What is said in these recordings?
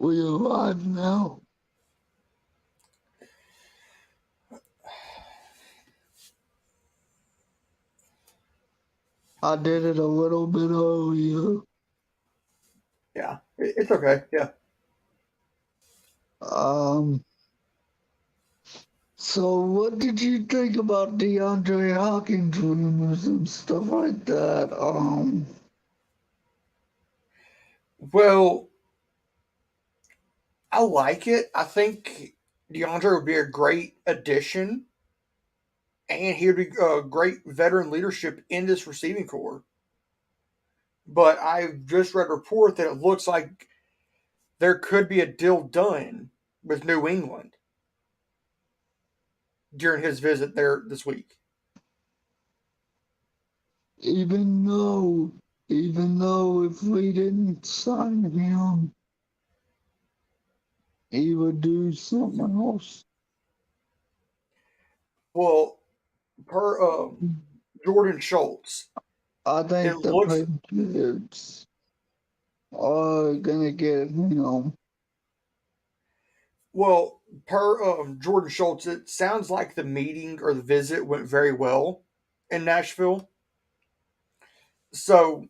We alive now? I did it a little bit earlier. Yeah, it's okay. Yeah. Um, so what did you think about DeAndre Hopkins rumors and stuff like that? Well, I like it. I think DeAndre would be a great addition, and he would be a great veteran leadership in this receiving core. But I just read a report that it looks like there could be a deal done with New England during his visit there this week. even though, even though if we didn't sign him, he would do something else. Well, per Jordan Schultz, I it think the looks Patriots are gonna get him. well per Jordan Schultz. It sounds like the meeting or the visit went very well in Nashville. So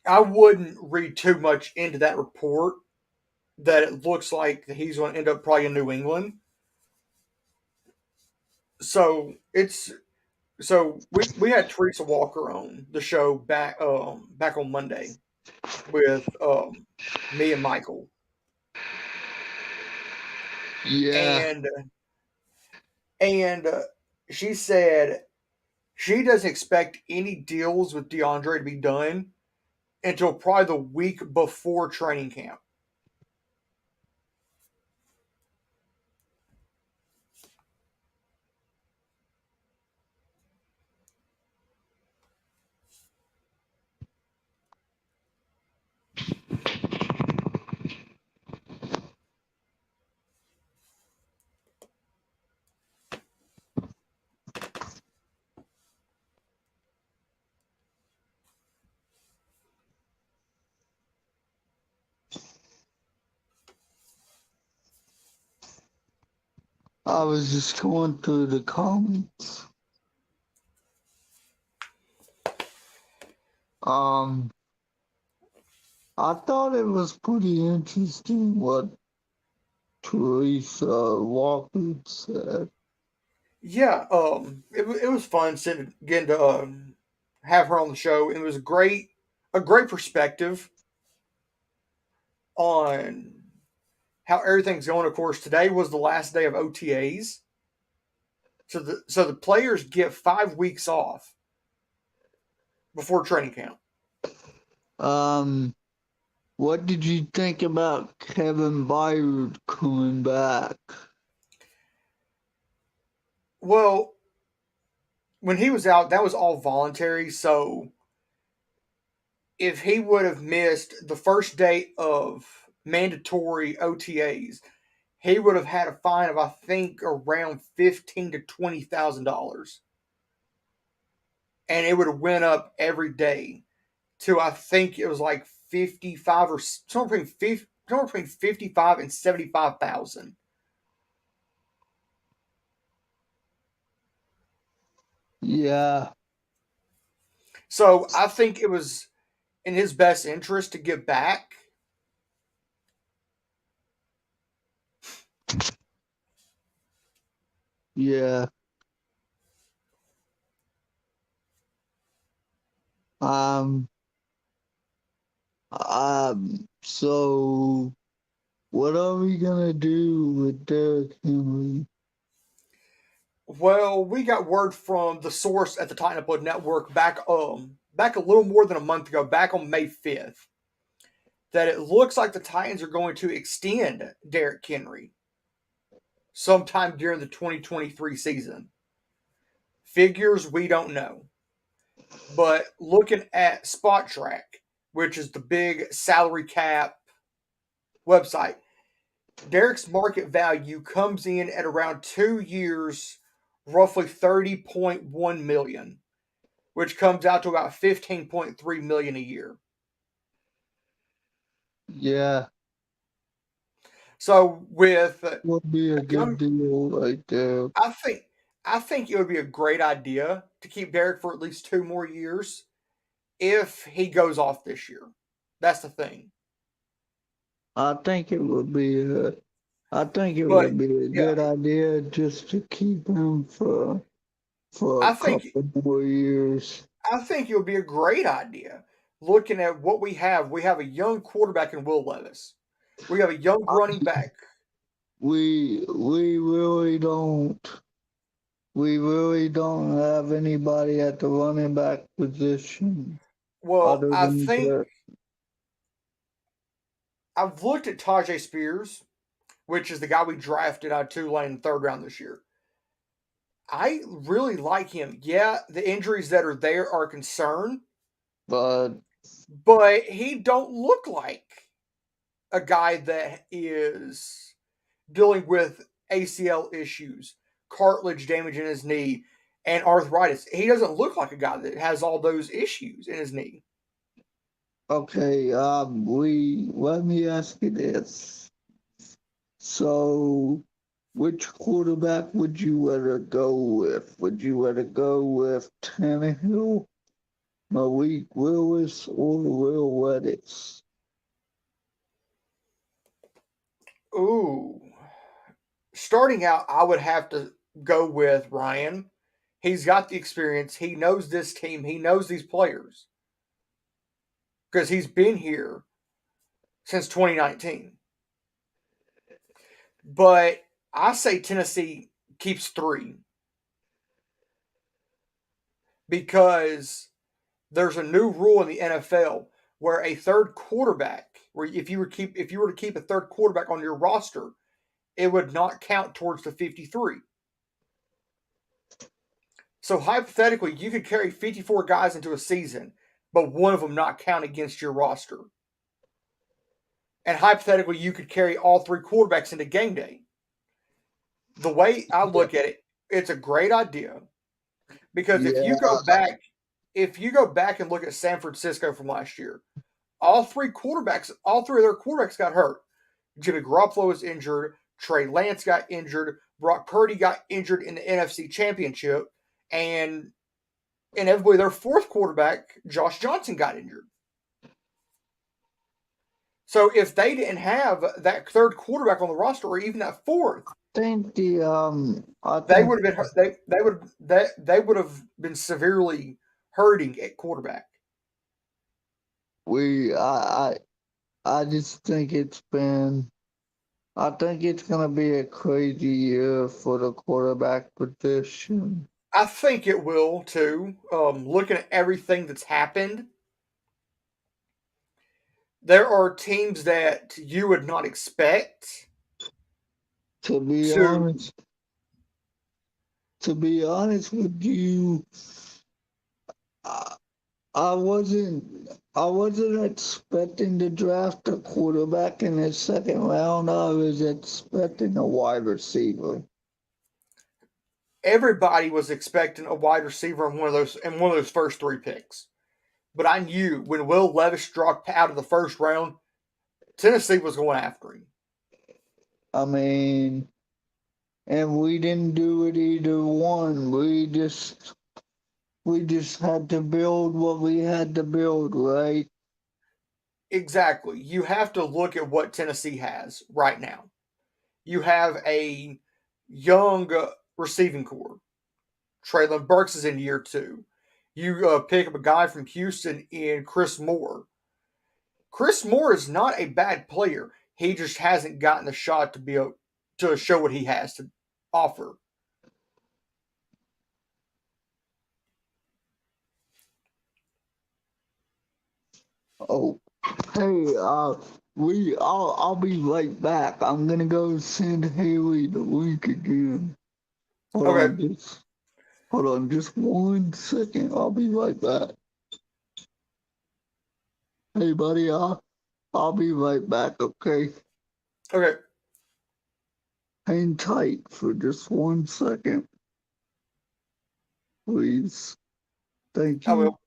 I wouldn't read too much into that report that it looks like he's going to end up probably in New England. So it's we had Teresa Walker on the show back on Monday with me and Michael, Yeah, and and she said she doesn't expect any deals with DeAndre to be done until probably the week before training camp. I was just going through the comments. Um, I thought it was pretty interesting what Teresa Walker said. Yeah, it was fun sitting getting to have her on the show. It was a great perspective on how everything's going. Of course, today was the last day of OTAs, so the players get 5 weeks off before training camp. Um, what did you think about Kevin Byard coming back? Well, when he was out, that was all voluntary. So if he would have missed the first day of mandatory OTAs, he would have had a fine of I think around $15,000 to $20,000, and it would have went up every day to I think it was like 55 or somewhere between 55 and 75,000. Yeah, So I think it was in his best interest to give back. yeah. Um, so what are we gonna do with Derrick Henry? Well, we got word from the source at the Titan Upload Network back a little more than a month ago, back on May 5th, that it looks like the Titans are going to extend Derrick Henry sometime during the 2023 season. Figures we don't know. But looking at Spot Track, which is the big salary cap website, Derrick's market value comes in at around 2 years, roughly 30.1 million, which comes out to about 15.3 million a year. Yeah, So with a Would be a good young, deal right there. I think I think it would be a great idea to keep Derek for at least 2 more years if he goes off this year. That's the thing. I think it would be a, I think it But would be a yeah, good idea just to keep him for a I think couple more years. I think it would be a great idea. Looking at what we have a young quarterback in Will Levis. We have a young I, running back. we really don't have anybody at the running back position Well, other I than think Derek. I've looked at Tajay Spears, which is the guy we drafted out of Tulane in the third round this year. I really like him. Yeah, the injuries that are there are a concern, But but he don't look like a guy that is dealing with ACL issues, cartilage damage in his knee, and arthritis. He doesn't look like a guy that has all those issues in his knee. okay, we let me ask you this. So, which quarterback would you rather go with? Would you rather go with Tannehill, Malik Willis, or Will Levis? Ooh. Starting out, I would have to go with Ryan. He's got the experience. He knows this team. He knows these players because he's been here since 2019. But I say Tennessee keeps three because there's a new rule in the NFL where a third quarterback, where if you were to keep a third quarterback on your roster, it would not count towards the 53. So hypothetically, you could carry 54 guys into a season, but one of them not count against your roster. And hypothetically, you could carry all three quarterbacks into game day. The way I Yeah, look at it, it's a great idea because yeah, if you go back and look at San Francisco from last year, all three of their quarterbacks got hurt. Jimmy Garoppolo was injured. Trey Lance got injured. Brock Purdy got injured in the NFC Championship, and inevitably their fourth quarterback, Josh Johnson, got injured. So if they didn't have that third quarterback on the roster, or even that fourth, I they think would have been they would have been severely hurting at quarterback. we, I just think I think it's gonna be a crazy year for the quarterback position. I think it will too. Looking at everything that's happened, there are teams that you would not expect To be to. honest, to be honest with you, I, I wasn't expecting to draft a quarterback in the second round. I was expecting a wide receiver. Everybody was expecting a wide receiver in one of those first three picks. But I knew when Will Levis dropped out of the first round, Tennessee was going after him. I mean, and we didn't do it either one. We just had to build what we had to build, right? Exactly. You have to look at what Tennessee has right now. You have a young receiving core. Traylon Burks is in year two. You pick up a guy from Houston in Chris Moore. Chris Moore is not a bad player. He just hasn't gotten the shot to show what he has to offer. Oh, hey, I'll be right back. I'm gonna go send Haley the link again. Hold Okay, on, hold on, just 1 second. I'll be right back. Hey, buddy, I'll be right back. Okay, okay, hang tight for just 1 second, please. Thank I you. will.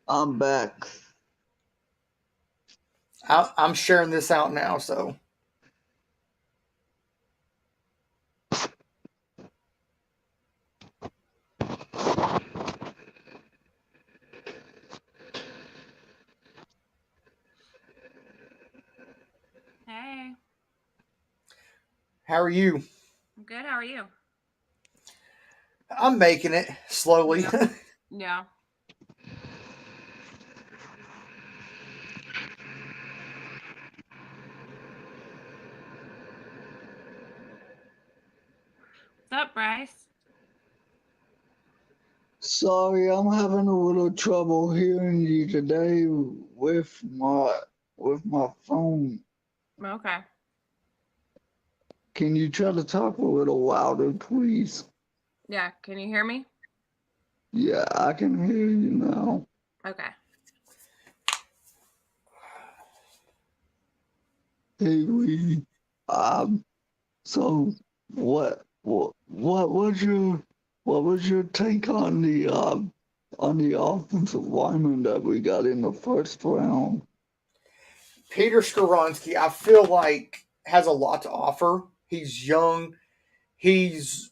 I'm back. I'm sharing this out now, so. Hey, How are you? I'm good. How are you? I'm making it slowly. Yeah. Yeah. What's up, Bryce? Sorry, I'm having a little trouble hearing you today with my phone. Okay. Can you try to talk a little louder, please? Yeah. Can you hear me? Yeah, I can hear you now. Okay. Hey, Lee. Um, so what was your take on the offensive lineman that we got in the first round? Peter Skoronsky, I feel like, has a lot to offer. He's young. He's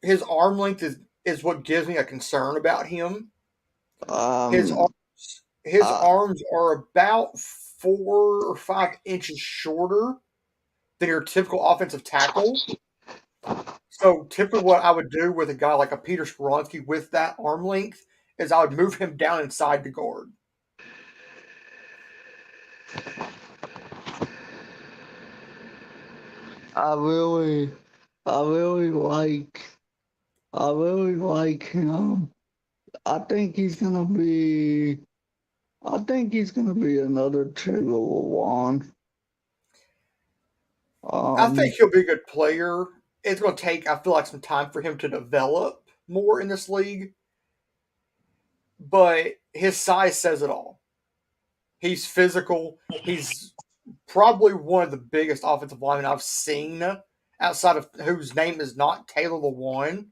his arm length is what gives me a concern about him. His Um, arms his uh, arms are about 4 or 5 inches shorter than your typical offensive tackle. So typically, what I would do with a guy like a Peter Skoronsky with that arm length is I would move him down inside the guard. I really, I really like, I really like him. I think he's gonna be, I think he's gonna be another Taylor Lewan. I think Um, he'll be a good player. It's going to take, I feel like, some time for him to develop more in this league, but his size says it all. He's physical. He's probably one of the biggest offensive linemen I've seen outside of whose name is not Taylor Lewan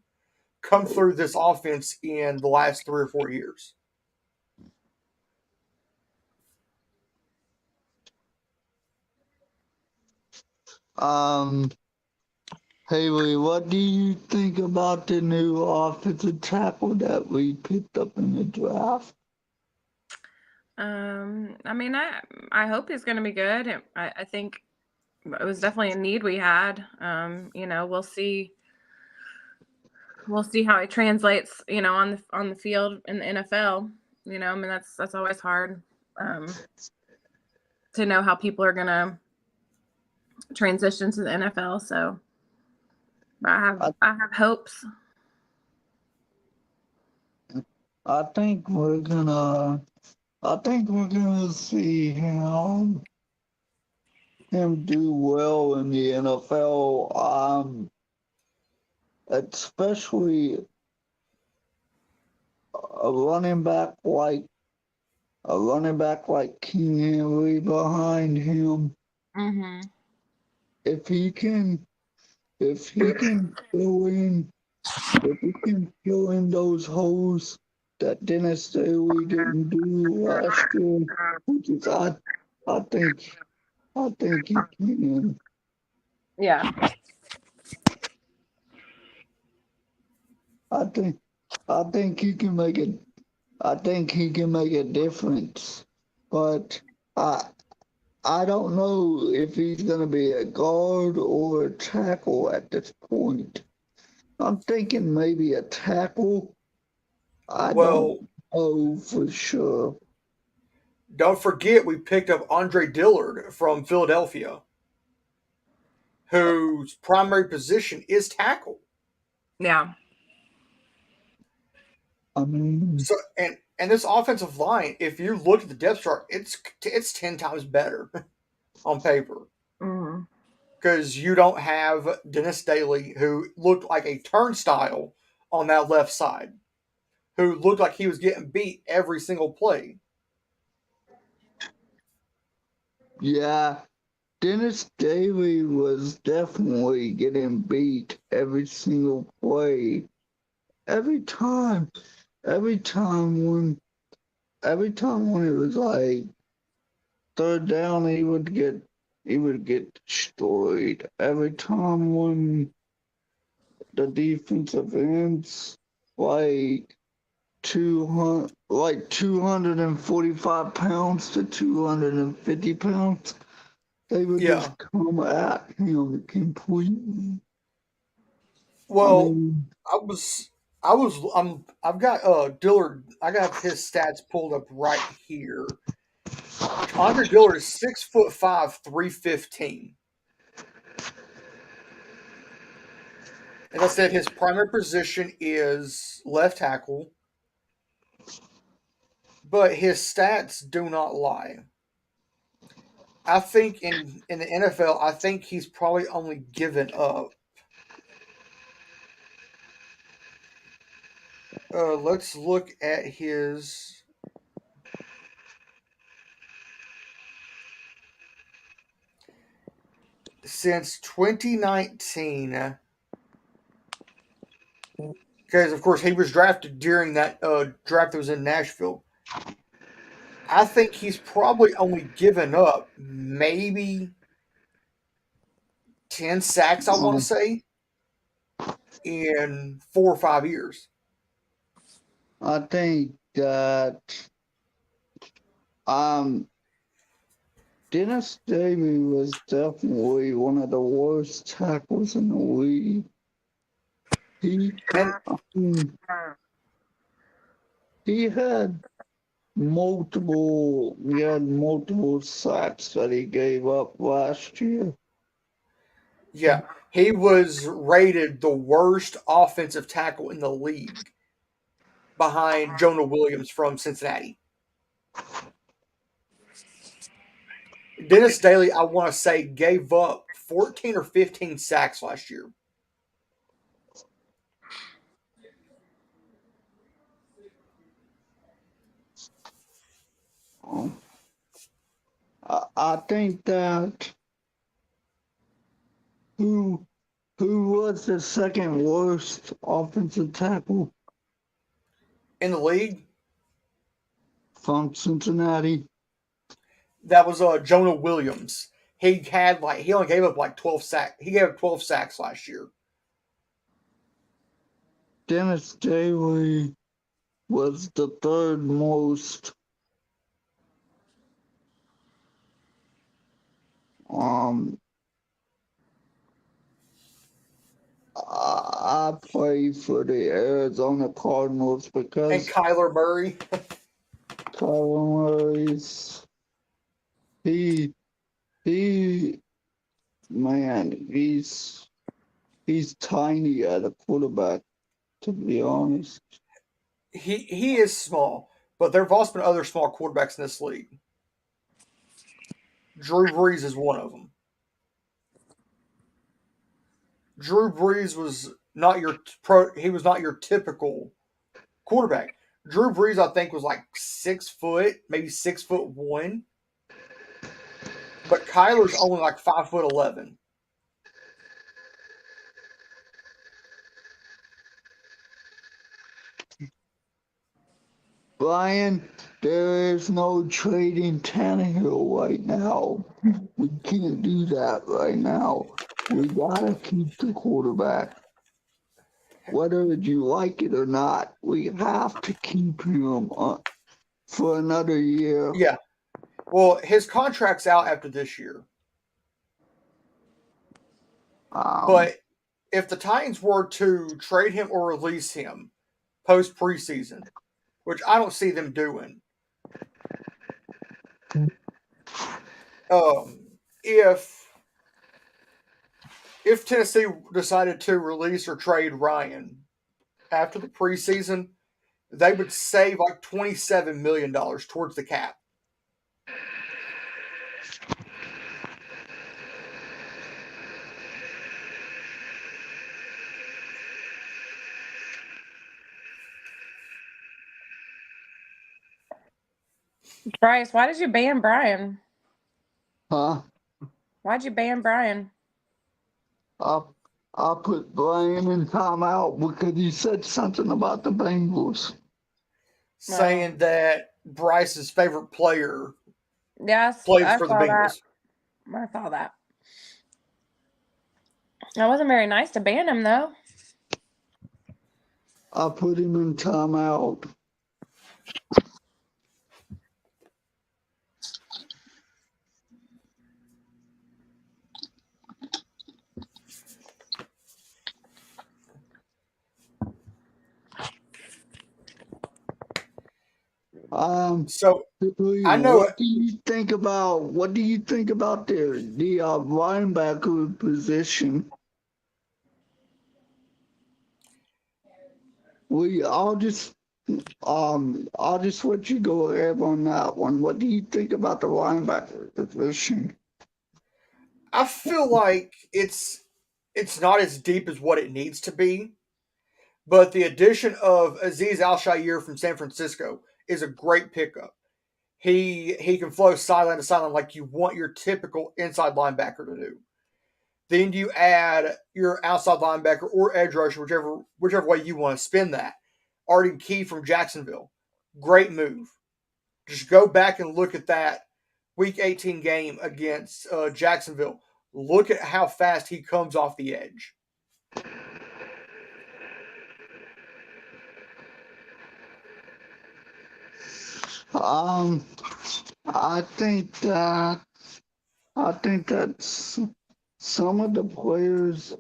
come through this offense in the last 3 or 4 years. um, Haley, what do you think about the new offensive tackle that we picked up in the draft? I mean, I hope he's gonna be good. I think it was definitely a need we had. We'll see. We'll see how it translates. On the field in the NFL. I mean, that's always hard. To know how people are gonna transition to the NFL. So I, I have hopes. I think we're gonna see him do well in the NFL. Especially a running back like King Henry behind him. Mm-hmm. if he can if he can fill in if he can fill in those holes that Dennis Staley didn't do last year, which is I think I think he can. Yeah. I think I think he can make it. I think he can make a difference, but I I don't know if he's gonna be a guard or a tackle at this point. I'm thinking maybe a tackle. I don't Well, know for sure. don't forget we picked up Andre Dillard from Philadelphia, whose primary position is tackle. Yeah. I mean, So and this offensive line, if you look at the depth chart, it's 10 times better on paper Mm-hmm. because you don't have Dennis Daly, who looked like a turnstile on that left side, who looked like he was getting beat every single play. yeah, Dennis Daly was definitely getting beat every single play. Every time, every time when, every time when it was like third down, he would get destroyed. Every time when the defensive ends like 245 pounds to 250 pounds, they would Yeah. just come at him completely. I Well, mean, I was I've got Dillard. I got his stats pulled up right here. Andre Dillard is 6'5", 315. As I said, his primary position is left tackle, but his stats do not lie. I think in the NFL, I think he's probably only given up. Let's look at his since 2019, because of course he was drafted during that draft that was in Nashville. I think he's probably only given up maybe 10 sacks. I want to um, say in 4 or 5 years. I think that um, Dennis Davey was definitely one of the worst tackles in the league. He, And I mean, he had multiple sacks that he gave up last year. yeah, he was rated the worst offensive tackle in the league behind Jonah Williams from Cincinnati. Dennis Daly, I want to say, gave up 14 or 15 sacks last year. Um, I think that who who was the second worst offensive tackle In the league, from Cincinnati? that was Jonah Williams. He only gave up like 12 sacks. He gave up 12 sacks last year. Dennis Daly was the third most. Um, I play for the Arizona Cardinals And because Kyler Murray, Kyler Murray's he he man he's tiny at a quarterback, to be honest. he is small, but there have also been other small quarterbacks in this league. Drew Brees is one of them. Drew Brees was not your pro. He was not your typical quarterback. Drew Brees, I think, was like 6 foot, maybe 6'1", but Kyler's only like 5'11". Brian, there is no trading Tannehill right now. We can't do that right now. We gotta keep the quarterback. Whether you like it or not, we have to keep him for another year. Yeah. Well, his contract's out after this year. Um, But if the Titans were to trade him or release him post preseason, which I don't see them doing, um, if Tennessee decided to release or trade Ryan after the preseason, they would save like $27 million towards the cap. Bryce, why did you ban Brian? huh? Why'd you ban Brian? I put Brian in timeout because he said something about the Bengals. Saying that Bryce's favorite player Yes, plays I for the saw that. Bengals. I saw that. That wasn't very nice to ban him, though. I put him in timeout. So I know What do you think about the linebacker position? I'll just let you go ahead on that one. What do you think about the linebacker position? I feel like it's not as deep as what it needs to be, but the addition of Aziz Al-Shaair from San Francisco is a great pickup. He can flow sideline to sideline like you want your typical inside linebacker to do. Then you add your outside linebacker or edge rusher, whichever way you want to spin that. Arden Key from Jacksonville, great move. Just go back and look at that Week 18 game against Jacksonville. Look at how fast he comes off the edge. Um, I think that some of the players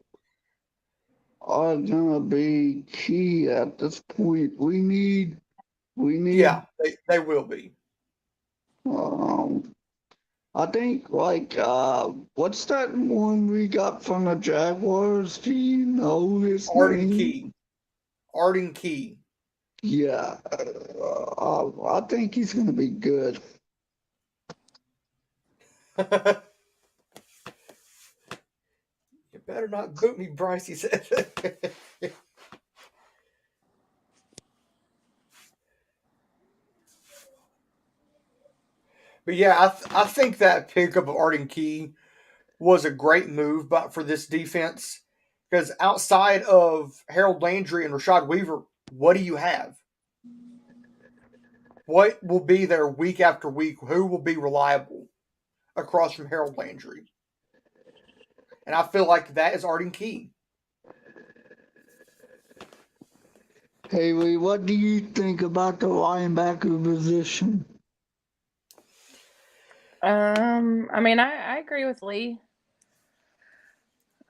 are gonna be key at this point. We need Yeah, they will be. um I think what's that one we got from the Jaguars? Do you know his Arden name? Key. Arden Key. Yeah, I think he's gonna be good. You better not boot me, Bryce, he said. But yeah, I think that pickup of Arden Key was a great move but for this defense because outside of Harold Landry and Rashad Weaver, what do you have? What will be there week after week? Who will be reliable across from Harold Landry? And I feel like that is Arden Key. Haley, what do you think about the linebacker position? I mean, I agree with Lee.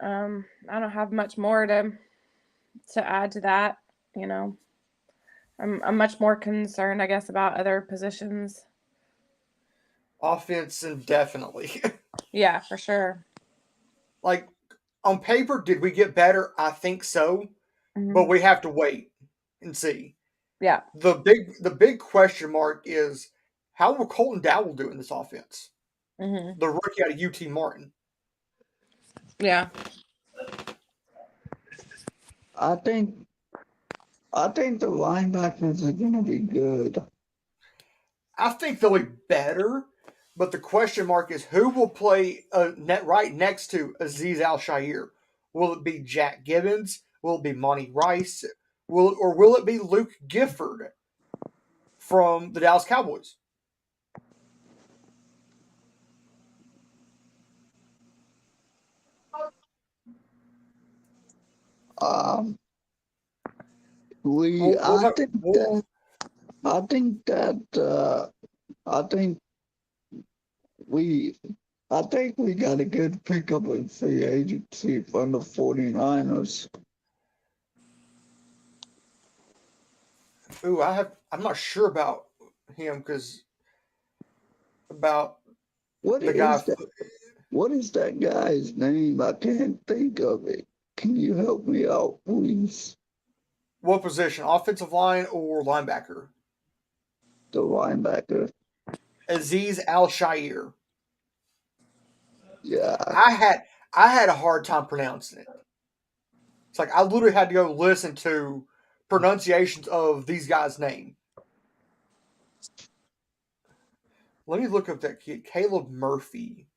I don't have much more to add to that. You know, I'm much more concerned, I guess, about other positions. Offense, definitely. Yeah, for sure. Like on paper, did we get better? I think so, but Mhm. we have to wait and see. Yeah. The big question mark is how will Colton Dowell do in this offense? Hmm. The rookie out of UT Martin. Yeah. I think the linebackers are gonna be good. I think they'll be better, but the question mark is who will play right next to Aziz Al-Shaair? Will it be Jack Gibbons? Will it be Monty Rice? Will it be Luke Gifford? from the Dallas Cowboys. Um, We'll, we'll I have, think we'll, that I think that I think we I think we got a good pickup in free agency from the 49ers. I'm not sure about him because about What the guy. is that? What is that guy's name? I can't think of it. Can you help me out, please? What position? Offensive line or linebacker? The linebacker. Aziz Al Shair. Yeah. I had a hard time pronouncing it. It's like I literally had to go listen to pronunciations of these guys' name. Let me look up that kid, Caleb Murphy.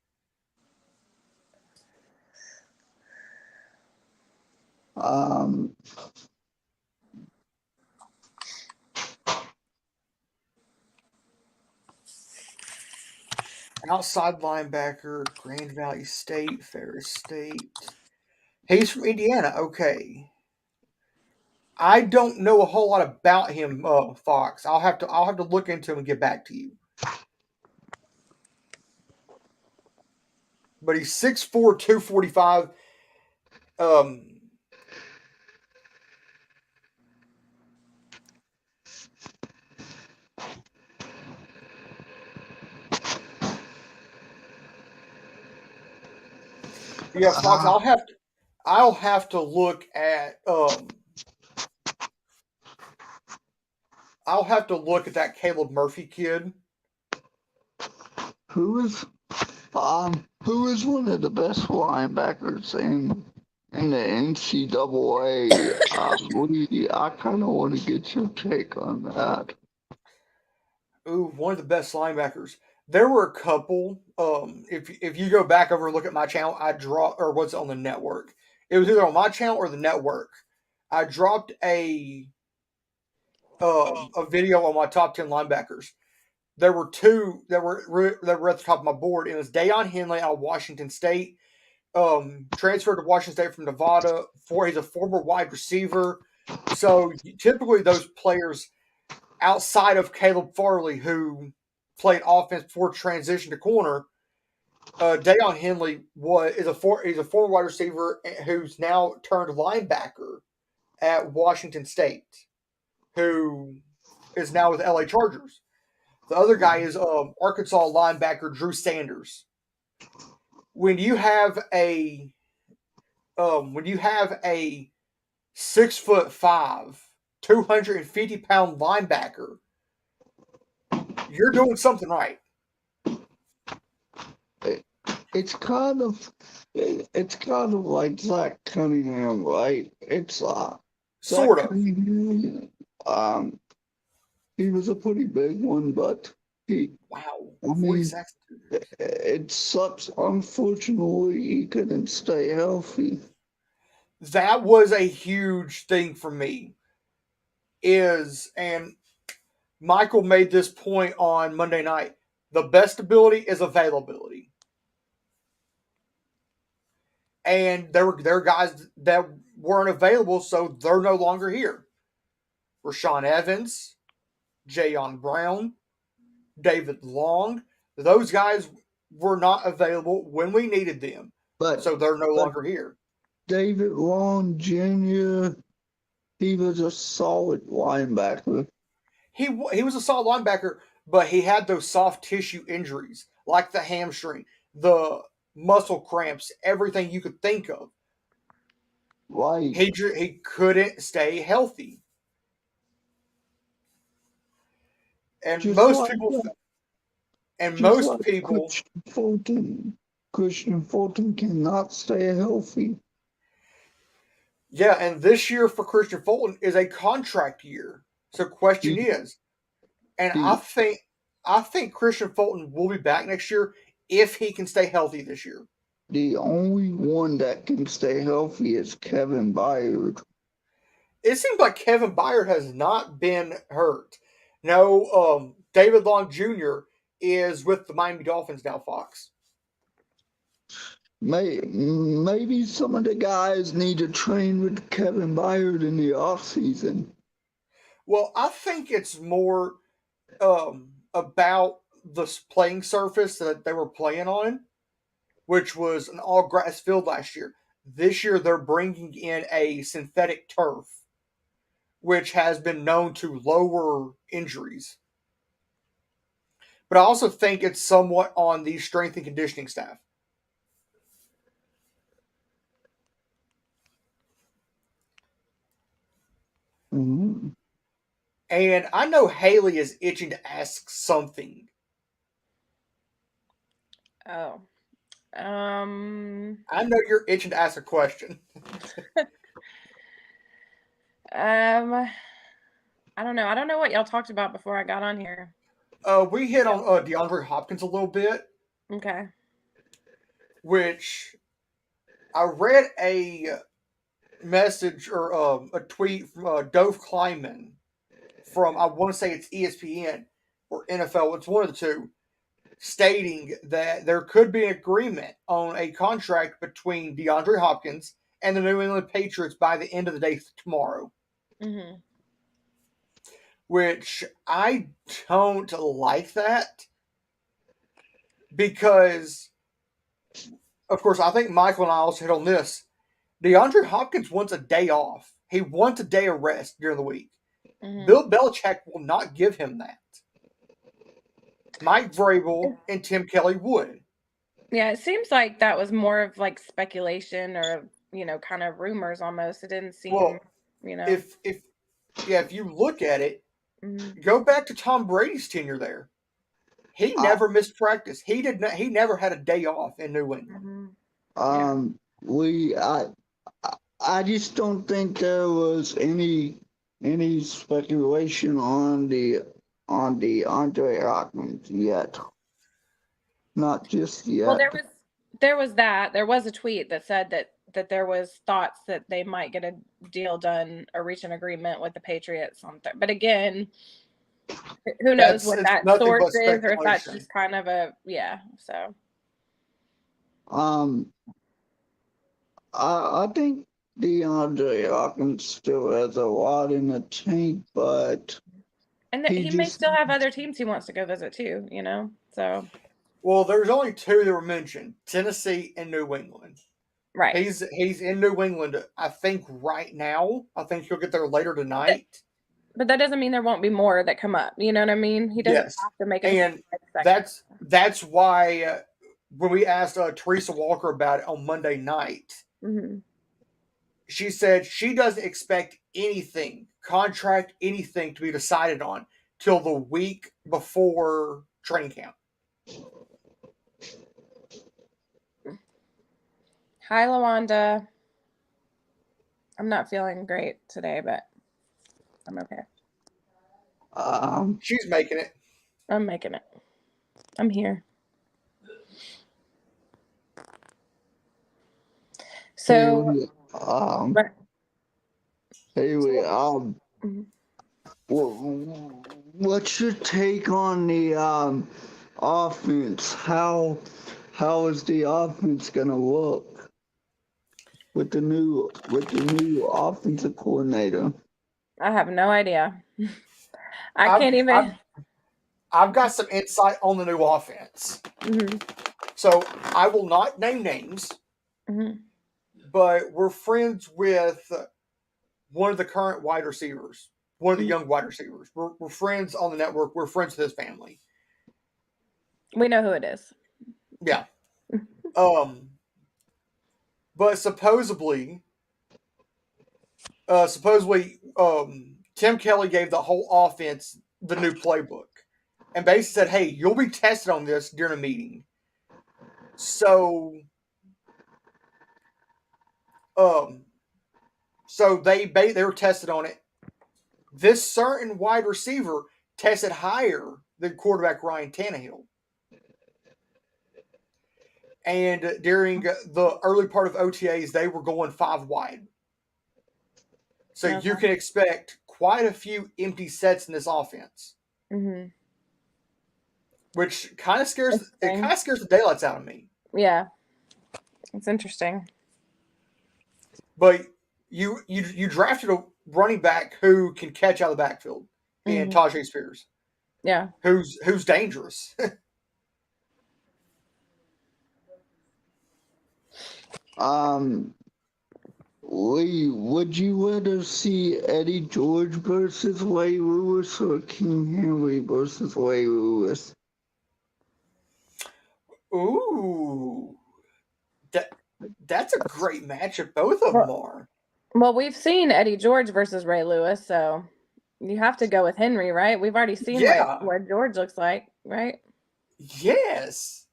Um. Outside linebacker, Grand Valley State, Ferris State. He's from Indiana. Okay. I don't know a whole lot about him, Fox. I'll have to look into him and get back to you. But he's 6'4", 245. Um, yeah, Fox. Uh, I'll have to look at I'll have to look at that Caleb Murphy kid. who is who is one of the best linebackers in the NCAA? I kind of want to get your take on that. Ooh, one of the best linebackers. There were a couple. If you go back over and look at my channel, I draw or what's on the network. It was either on my channel or the network. I dropped a video on my top 10 linebackers. There were two that were at the top of my board. It was Deion Henley out of Washington State, transferred to Washington State from Nevada. He's a former wide receiver. So typically those players outside of Caleb Farley, who played offense before transition to corner, Deion Henley he's a former wide receiver who's now turned linebacker at Washington State, who is now with LA Chargers. The other guy is Arkansas linebacker Drew Sanders. When you have a 6'5", 250-pound linebacker, you're doing something right. It's kind of like Zach Cunningham, right? It's Zach Sort of. Cunningham. He was a pretty big one, but Wow. I 40 mean, sacks. it sucks. Unfortunately, he couldn't stay healthy. That was a huge thing for me. And Michael made this point on Monday night. The best ability is availability. And there were guys that weren't available, so they're no longer here. Rashawn Evans, Jayon Brown, David Long, those guys were not available when we needed them, But so they're no but longer here. David Long Jr., he was a solid linebacker. He was a solid linebacker, but he had those soft tissue injuries like the hamstring, the muscle cramps, everything you could think of. Right. He couldn't stay healthy, and Just most like people and just most like people Christian Fulton. Christian Fulton cannot stay healthy. yeah. And this year for Christian Fulton is a contract year. So question The, is, and the I think Christian Fulton will be back next year if he can stay healthy this year. the only one that can stay healthy is Kevin Byard. It seems like Kevin Byard has not been hurt. No, David Long Jr. is with the Miami Dolphins now, Fox. Maybe some of the guys need to train with Kevin Byard in the off season. Well, I think it's more about the playing surface that they were playing on, which was an all grass field last year. This year, they're bringing in a synthetic turf, which has been known to lower injuries. But I also think it's somewhat on the strength and conditioning staff. Mm-hmm. And I know Haley is itching to ask something. Oh. I know you're itching to ask a question. I don't know. I don't know what y'all talked about before I got on here. We hit on DeAndre Hopkins a little bit. Okay. Which I read a message or a tweet from Dove Kleiman from, I want to say it's ESPN or NFL, it's one of the two, stating that there could be an agreement on a contract between DeAndre Hopkins and the New England Patriots by the end of the day tomorrow. Mm-hmm. Which I don't like that because, of course, I think Michael and I also hit on this. DeAndre Hopkins wants a day off. He wants a day of rest during the week. Mm-hmm. Bill Belichick will not give him that. Mike Vrabel and Tim Kelly would. Yeah, it seems like that was more of like speculation or, kind of rumors almost. It didn't seem, Well, if you look at it, mm-hmm. go back to Tom Brady's tenure there. He never missed practice. He never had a day off in New England. Mm-hmm. I just don't think there was any speculation on the Andre Hopkins yet. Not just yet. Well, there was that. There was a tweet that said that there was thoughts that they might get a deal done or reach an agreement with the Patriots on but again, who knows what that source is, or if that's just kind of so. I think DeAndre Hopkins still has a lot in the tank, but he may still have other teams he wants to go visit too, so. Well, there's only two that were mentioned: Tennessee and New England. Right. He's in New England, I think, right now. I think he'll get there later tonight. But that doesn't mean there won't be more that come up. You know what I mean? He doesn't have to make it. And that's why when we asked Teresa Walker about it on Monday night, mm-hmm. she said she doesn't expect anything, anything to be decided on till the week before training camp. Hi, Lawanda. I'm not feeling great today, but I'm okay. She's making it. I'm making it. I'm here. So, what's your take on the offense? How is the offense gonna look with the new offensive coordinator? I have no idea. I can't even. I've got some insight on the new offense. Mm-hmm. So I will not name names, mm-hmm. but we're friends with one of the current wide receivers, one of the young wide receivers. We're friends on the network. We're friends with his family. We know who it is. Yeah. But supposedly, Tim Kelly gave the whole offense the new playbook and basically said, hey, you'll be tested on this during a meeting. So they were tested on it. This certain wide receiver tested higher than quarterback Ryan Tannehill. And during the early part of OTAs, they were going 5 wide. So you can expect quite a few empty sets in this offense. Mm-hmm. which kind of scares Interesting. the daylights out of me. Yeah, it's interesting. But you drafted a running back who can catch out of the backfield in Mm-hmm. Tajay Spears, Yeah. who's dangerous. Um, would you rather see Eddie George versus Ray Lewis or King Henry versus Ray Lewis? Ooh, that's a great matchup. Both of them Well, are. well, we've seen Eddie George versus Ray Lewis, so you have to go with Henry, right? We've already seen Yeah. what George looks like, right? Yes.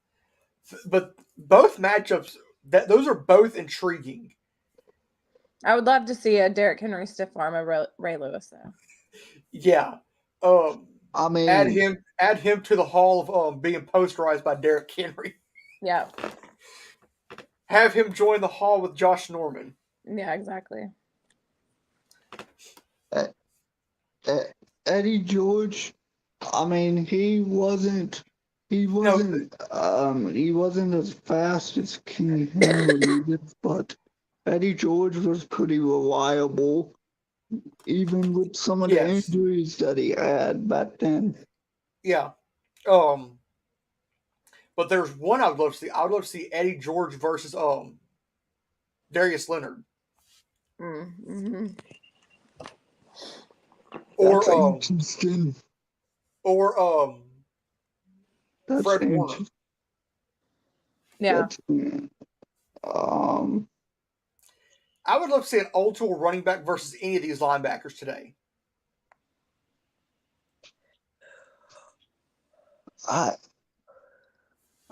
But both matchups, those are both intriguing. I would love to see a Derrick Henry stiff arm of Ray Lewis, though. Yeah. Um, I add mean, him to the hall of being posterized by Derrick Henry. Yeah. Have him join the hall with Josh Norman. Yeah, exactly. E- E- Eddie George. I mean, No, he wasn't as fast as King Henry, but Eddie George was pretty reliable, even with some of the yes, injuries that he had back then. yeah. Um, but there's one I would love to see. I would love to see Eddie George versus Darius Leonard, Mm-hmm. or That's interesting. or That's Fred Warner. interesting. Yeah. That's um. I would love to see an old school running back versus any of these linebackers today. I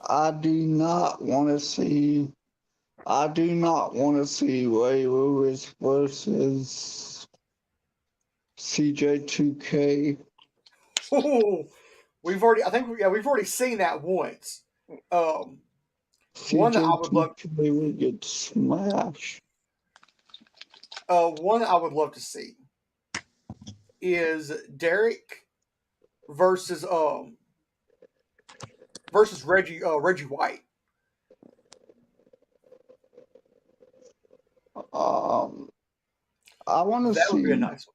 I do not want to see. I do not want to see Ray Lewis versus CJ2K. Oh, we've already seen that once. Um, one that I would love, CJ2K would get smashed. one that I would love to see is Derek versus Reggie White. Um, I want to That would be a see. nice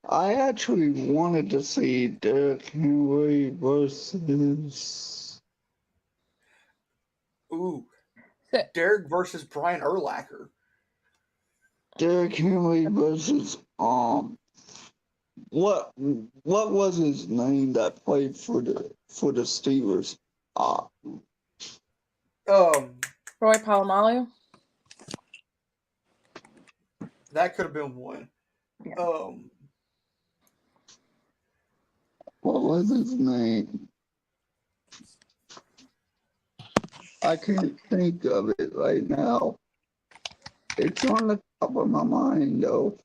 I actually wanted to see Derrick Henry versus. one. Ooh, So, Derek versus Brian Urlacher. Derrick Henry versus what was his name that played for the Steelers? Uh, Um, Roy Polamalu. that could have been one. Yeah. what was his name? I can't think of it right now. It's on the top of my mind though.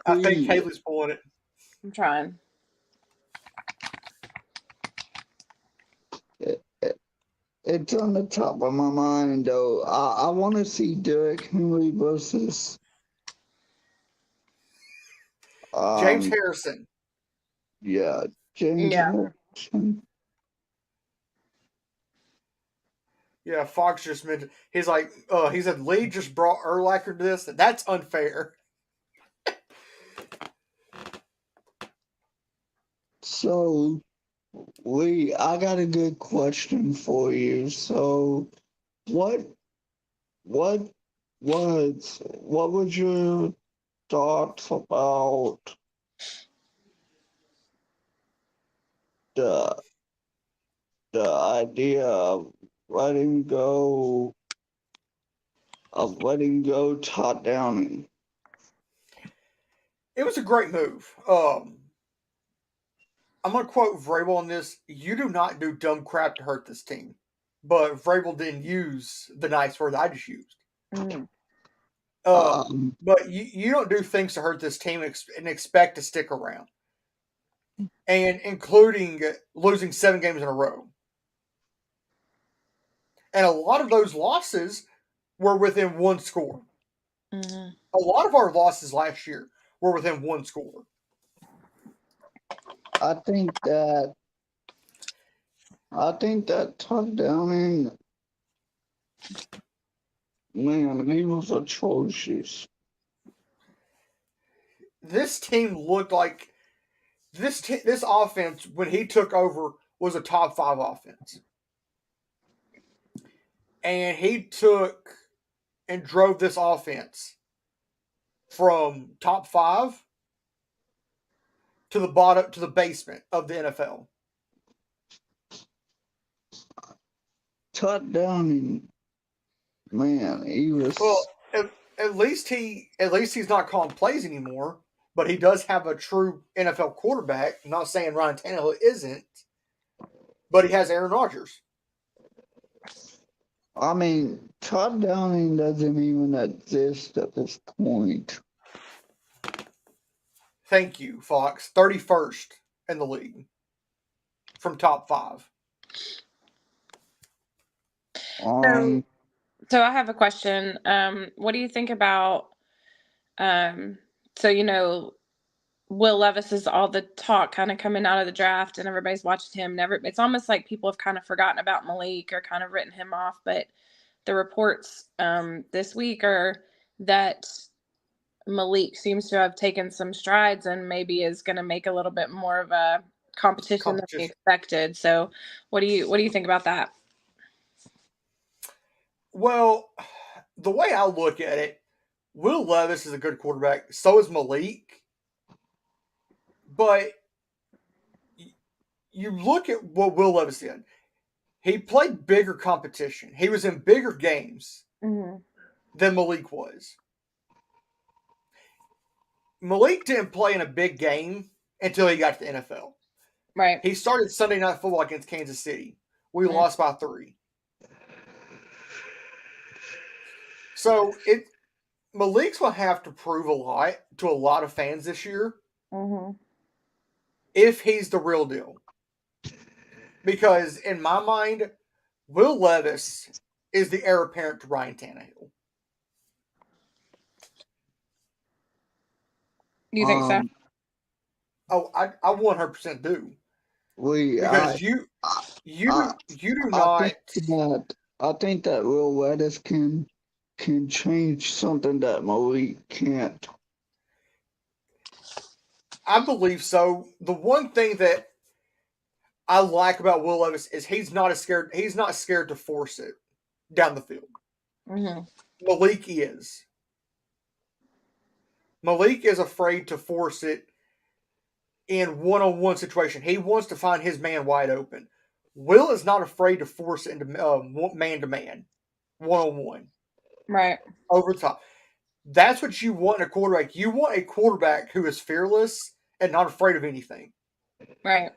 I think Haley's pulling it. I'm trying. It's on the top of my mind though. I want to see Derrick Henry versus James um Harrison. yeah, James Yeah. Harrison. Yeah, Fox just mentioned. He's like, he said Lee just brought Urlacher to this. That's unfair. So Lee, I got a good question for you. So what what what was your thoughts about the the idea of letting go Todd Downing? It was a great move. I'm going to quote Vrabel on this. You do not do dumb crap to hurt this team. But Vrabel didn't use the nice word I just used. Mm. But you don't do things to hurt this team and expect to stick around. And including losing 7 games in a row. And a lot of those losses were within one score. Mhm. A lot of our losses last year were within one score. I think that Todd Downing, man, he was atrocious. This team looked like this offense when he took over was a top 5 offense, and he took and drove this offense from top 5 to the bottom to the basement of the NFL. Todd Downing, man, he Well, was. at least he's not calling plays anymore, but he does have a true NFL quarterback. I'm not saying Ryan Tannehill isn't, but he has Aaron Rodgers. I mean, Todd Downing doesn't even exist at this point. Thank you, Fox. 31st in the league from top 5. Um, So I have a question. What do you think about so Will Levis is all the talk kind of coming out of the draft and everybody's watching him. It's almost like people have kind of forgotten about Malik or kind of written him off, but the reports this week are that Malik seems to have taken some strides and maybe is going to make a little bit more of a competition than we expected. So what do you think about that? Well, the way I look at it, Will Levis is a good quarterback. So is Malik. But you look at what Will Levis did. He played bigger competition. He was in bigger games than Malik was. Malik didn't play in a big game until he got to the NFL. Right. He started Sunday Night Football against Kansas City. We lost by 3. So Malik's will have to prove a lot to a lot of fans this year if he's the real deal. Because in my mind, Will Levis is the heir apparent to Ryan Tannehill. You think so? Oh, I 100% do. Because you do not. I think that Will Levis can change something that Malik can't. I believe so. The one thing that I like about Will Levis is he's not scared to force it down the field. Malik is. Malik is afraid to force it in one-on-one situation. He wants to find his man wide open. Will is not afraid to force it into man-to-man, one-on-one. Right. Over the top. That's what you want in a quarterback. You want a quarterback who is fearless and not afraid of anything. Right.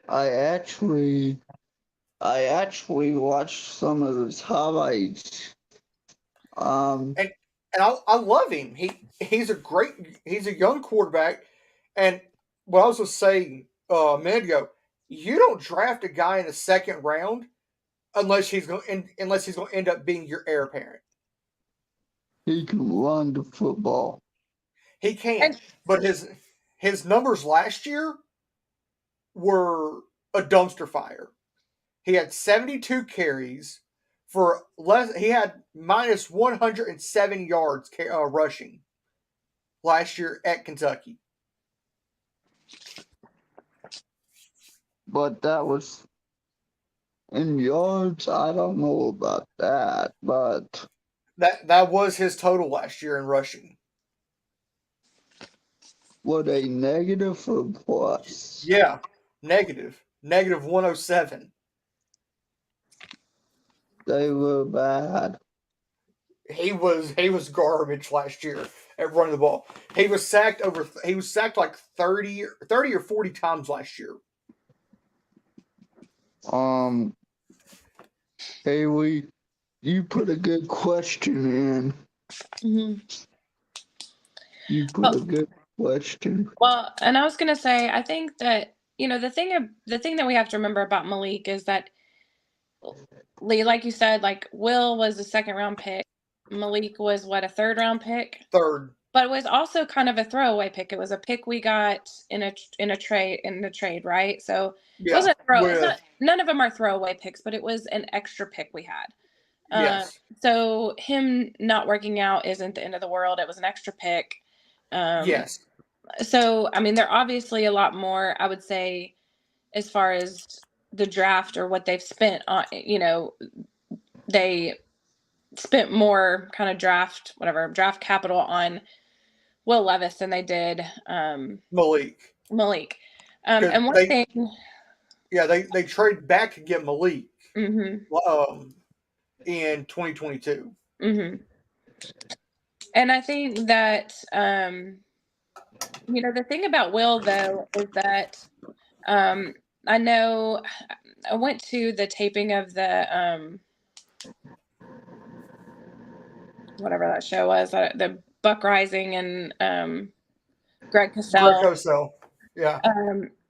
I actually watched some of his highlights. And I love him. He's a young quarterback. And what I was just saying a minute ago, you don't draft a guy in the second round unless he's going to end up being your heir apparent. He can run the football. He can, but his numbers last year were a dumpster fire. He had 72 carries for less. He had minus 107 yards rushing last year at Kentucky. But that was in yards. I don't know about that, but that was his total last year in rushing. What, a negative or plus? Yeah, negative 107. They were bad. He was garbage last year at running the ball. He was sacked like 30 or 40 times last year. Haley, you put a good question in. You put a good question. Well, and I was going to say, I think that, the thing that we have to remember about Malik is that, Lee, like you said, like Will was a second round pick. Malik was what, a third round pick? Third. But it was also kind of a throwaway pick. It was a pick we got in a trade, right? So it Yeah. wasn't it's With not, none of them are throwaway picks, but it was an extra pick we had. yes. So him not working out isn't the end of the world. It was an extra pick. Yes. So I mean, they're obviously a lot more, I would say, as far as the draft or what they've spent on, they spent more kind of draft capital on Will Levis than they did Malik. Malik. Because And one thing, they trade back to get Malik mm-hmm, in 2022. mm-hmm. And I think that the thing about Will though is that I know I went to the taping of the whatever that show was, the Buck Rising, and Greg Greg Cosell. Cosell. Yeah.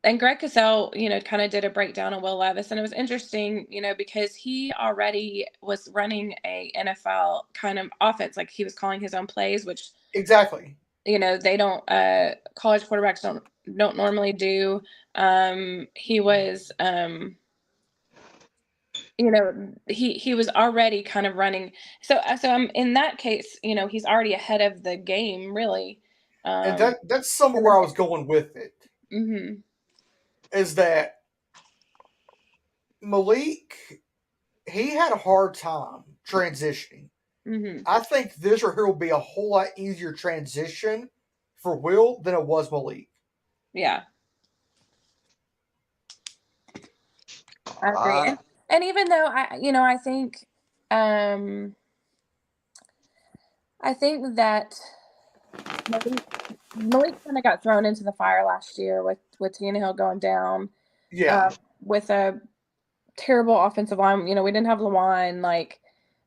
And Greg Cosell, kind of did a breakdown of Will Levis, and it was interesting, because he already was running a NFL kind of offense, like he was calling his own plays, which Exactly. they don't college quarterbacks don't normally do. He was he was already kind of running, so I'm in that case, he's already ahead of the game, really. And um that's somewhere where I was going with it. mm-hmm. Is that Malik, he had a hard time transitioning. Mm-hmm. I think this or here will be a whole lot easier transition for Will than it was Malik. Yeah, I agree. Uh, And even though I think I think that Malik kind of got thrown into the fire last year with Tannehill going down, Yeah. with a terrible offensive line. We didn't have Lawan. Like,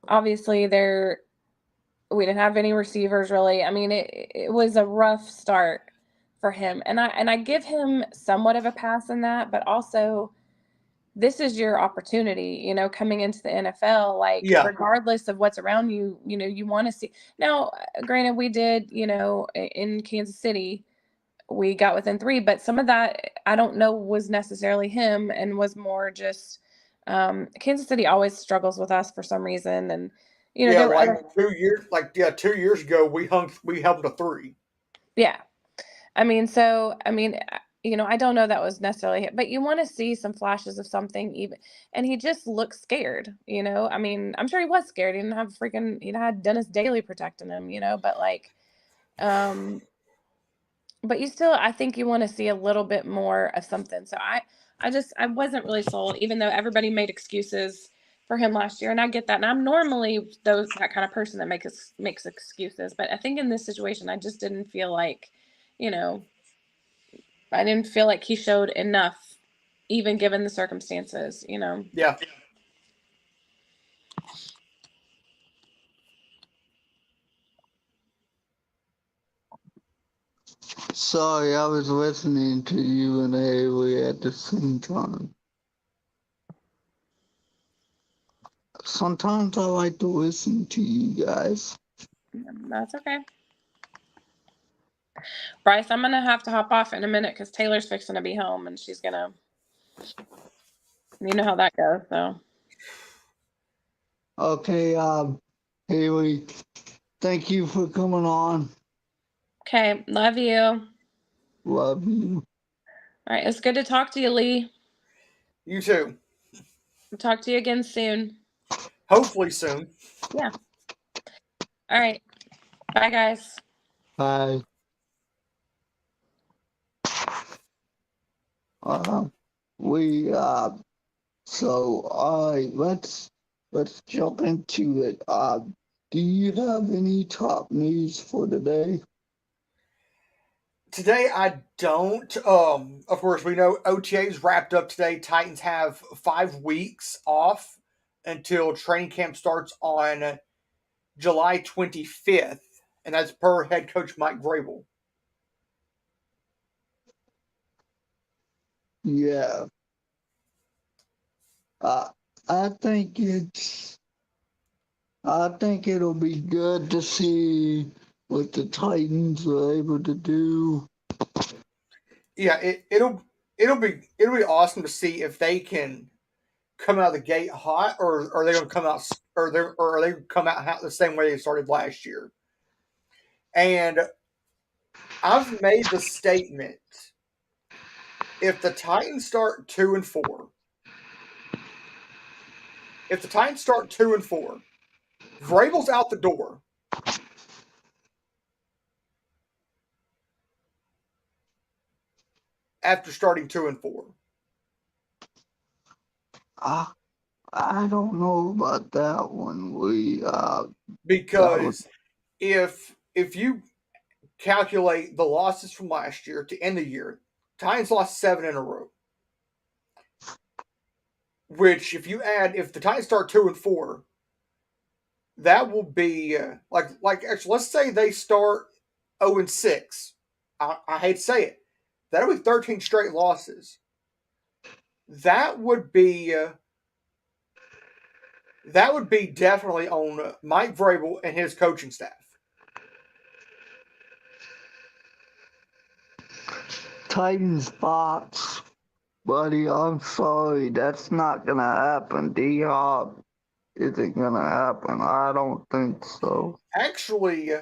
obviously, we didn't have any receivers really. I mean, it was a rough start for him, and I give him somewhat of a pass in that, but also this is your opportunity, coming into the NFL, like, Yeah. regardless of what's around you, you want to see. Now, granted, we did, in Kansas City, we got within 3, but some of that I don't know was necessarily him, and was more just Kansas City always struggles with us for some reason, and Yeah, there were like other 2 years, 2 years ago, we held them to 3. yeah. I mean, I don't know that was necessarily it, but you want to see some flashes of something even, and he just looks scared, I mean, I'm sure he was scared. He had Dennis Daly protecting him, but like, but I think you want to see a little bit more of something. So I wasn't really sold, even though everybody made excuses for him last year, and I get that. And I'm normally that kind of person that makes excuses, but I think in this situation, I just didn't feel like, you know, I didn't feel like he showed enough, even given the circumstances. Yeah. Sorry, I was listening to you and Haley at the same time. Sometimes I like to listen to you guys. That's okay. Bryce, I'm gonna have to hop off in a minute because Taylor's fixing to be home, and she's gonna, you know how that goes. So Okay, Haley, thank you for coming on. okay, love you. All Love you. right, it's good to talk to you, Lee. You too. I'll talk to you again soon. Hopefully soon. Yeah. All right. Bye, guys. Bye. We so all right, let's jump into it. Do you have any top news for today? Today I don't. Of course we know OTAs wrapped up today. Titans have 5 weeks off until training camp starts on July 25th, and that's per head coach Mike Vrabel. Yeah. Uh, I think it's I think it'll be good to see what the Titans are able to do. Yeah, it'll be awesome to see if they can come out of the gate hot, or are they going to come out, or are they come out the same way they started last year? And I've made the statement: if the Titans start 2-4, if the Titans start 2-4, Vrabel's out the door. After starting 2-4, I I don't know about that one. That would because if you calculate the losses from last year to end the year, Titans lost 7 in a row. Which, if the Titans start 2-4, that will be like actually, let's say they start 0-6. I hate to say it, that'll be 13 straight losses. That would be definitely on Mike Vrabel and his coaching staff. Titans Fox, buddy. I'm sorry, that's not gonna happen. D Hop isn't gonna happen. I don't think so. Actually,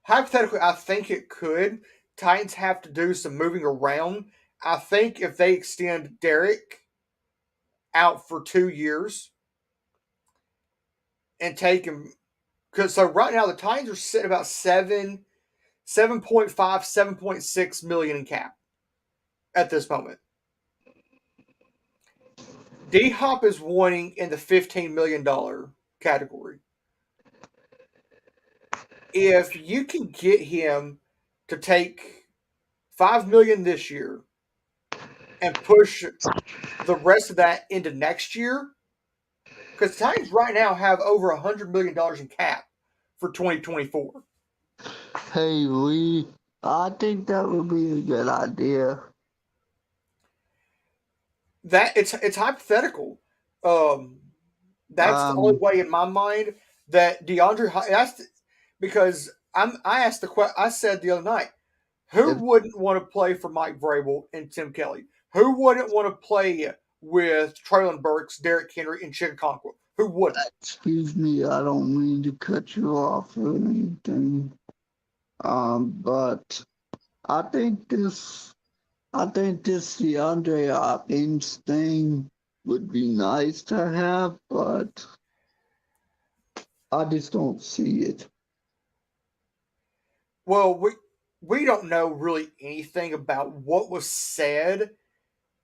hypothetically, I think it could. Titans have to do some moving around. I think if they extend Derek out for 2 years and take him, because so right now the Titans are sitting about 7.5, 7.6 million in cap at this moment. D Hop is wanting in the $15 million category. If you can get him to take 5 million this year and push the rest of that into next year, because the Titans right now have over $100 million in cap for 2024. Hey Lee, I think that would be a good idea. That it's hypothetical. Um, that's the only Um, way in my mind that DeAndre. That's because I asked I said the other night, who if wouldn't want to play for Mike Vrabel and Tim Kelly? Who wouldn't want to play with Traylon Burks, Derrick Henry, and Chigakonkwo? Who wouldn't? excuse me, I don't mean to cut you off or anything. But I think this, I think this DeAndre Hopkins thing would be nice to have, but I just don't see it. Well, we don't know really anything about what was said.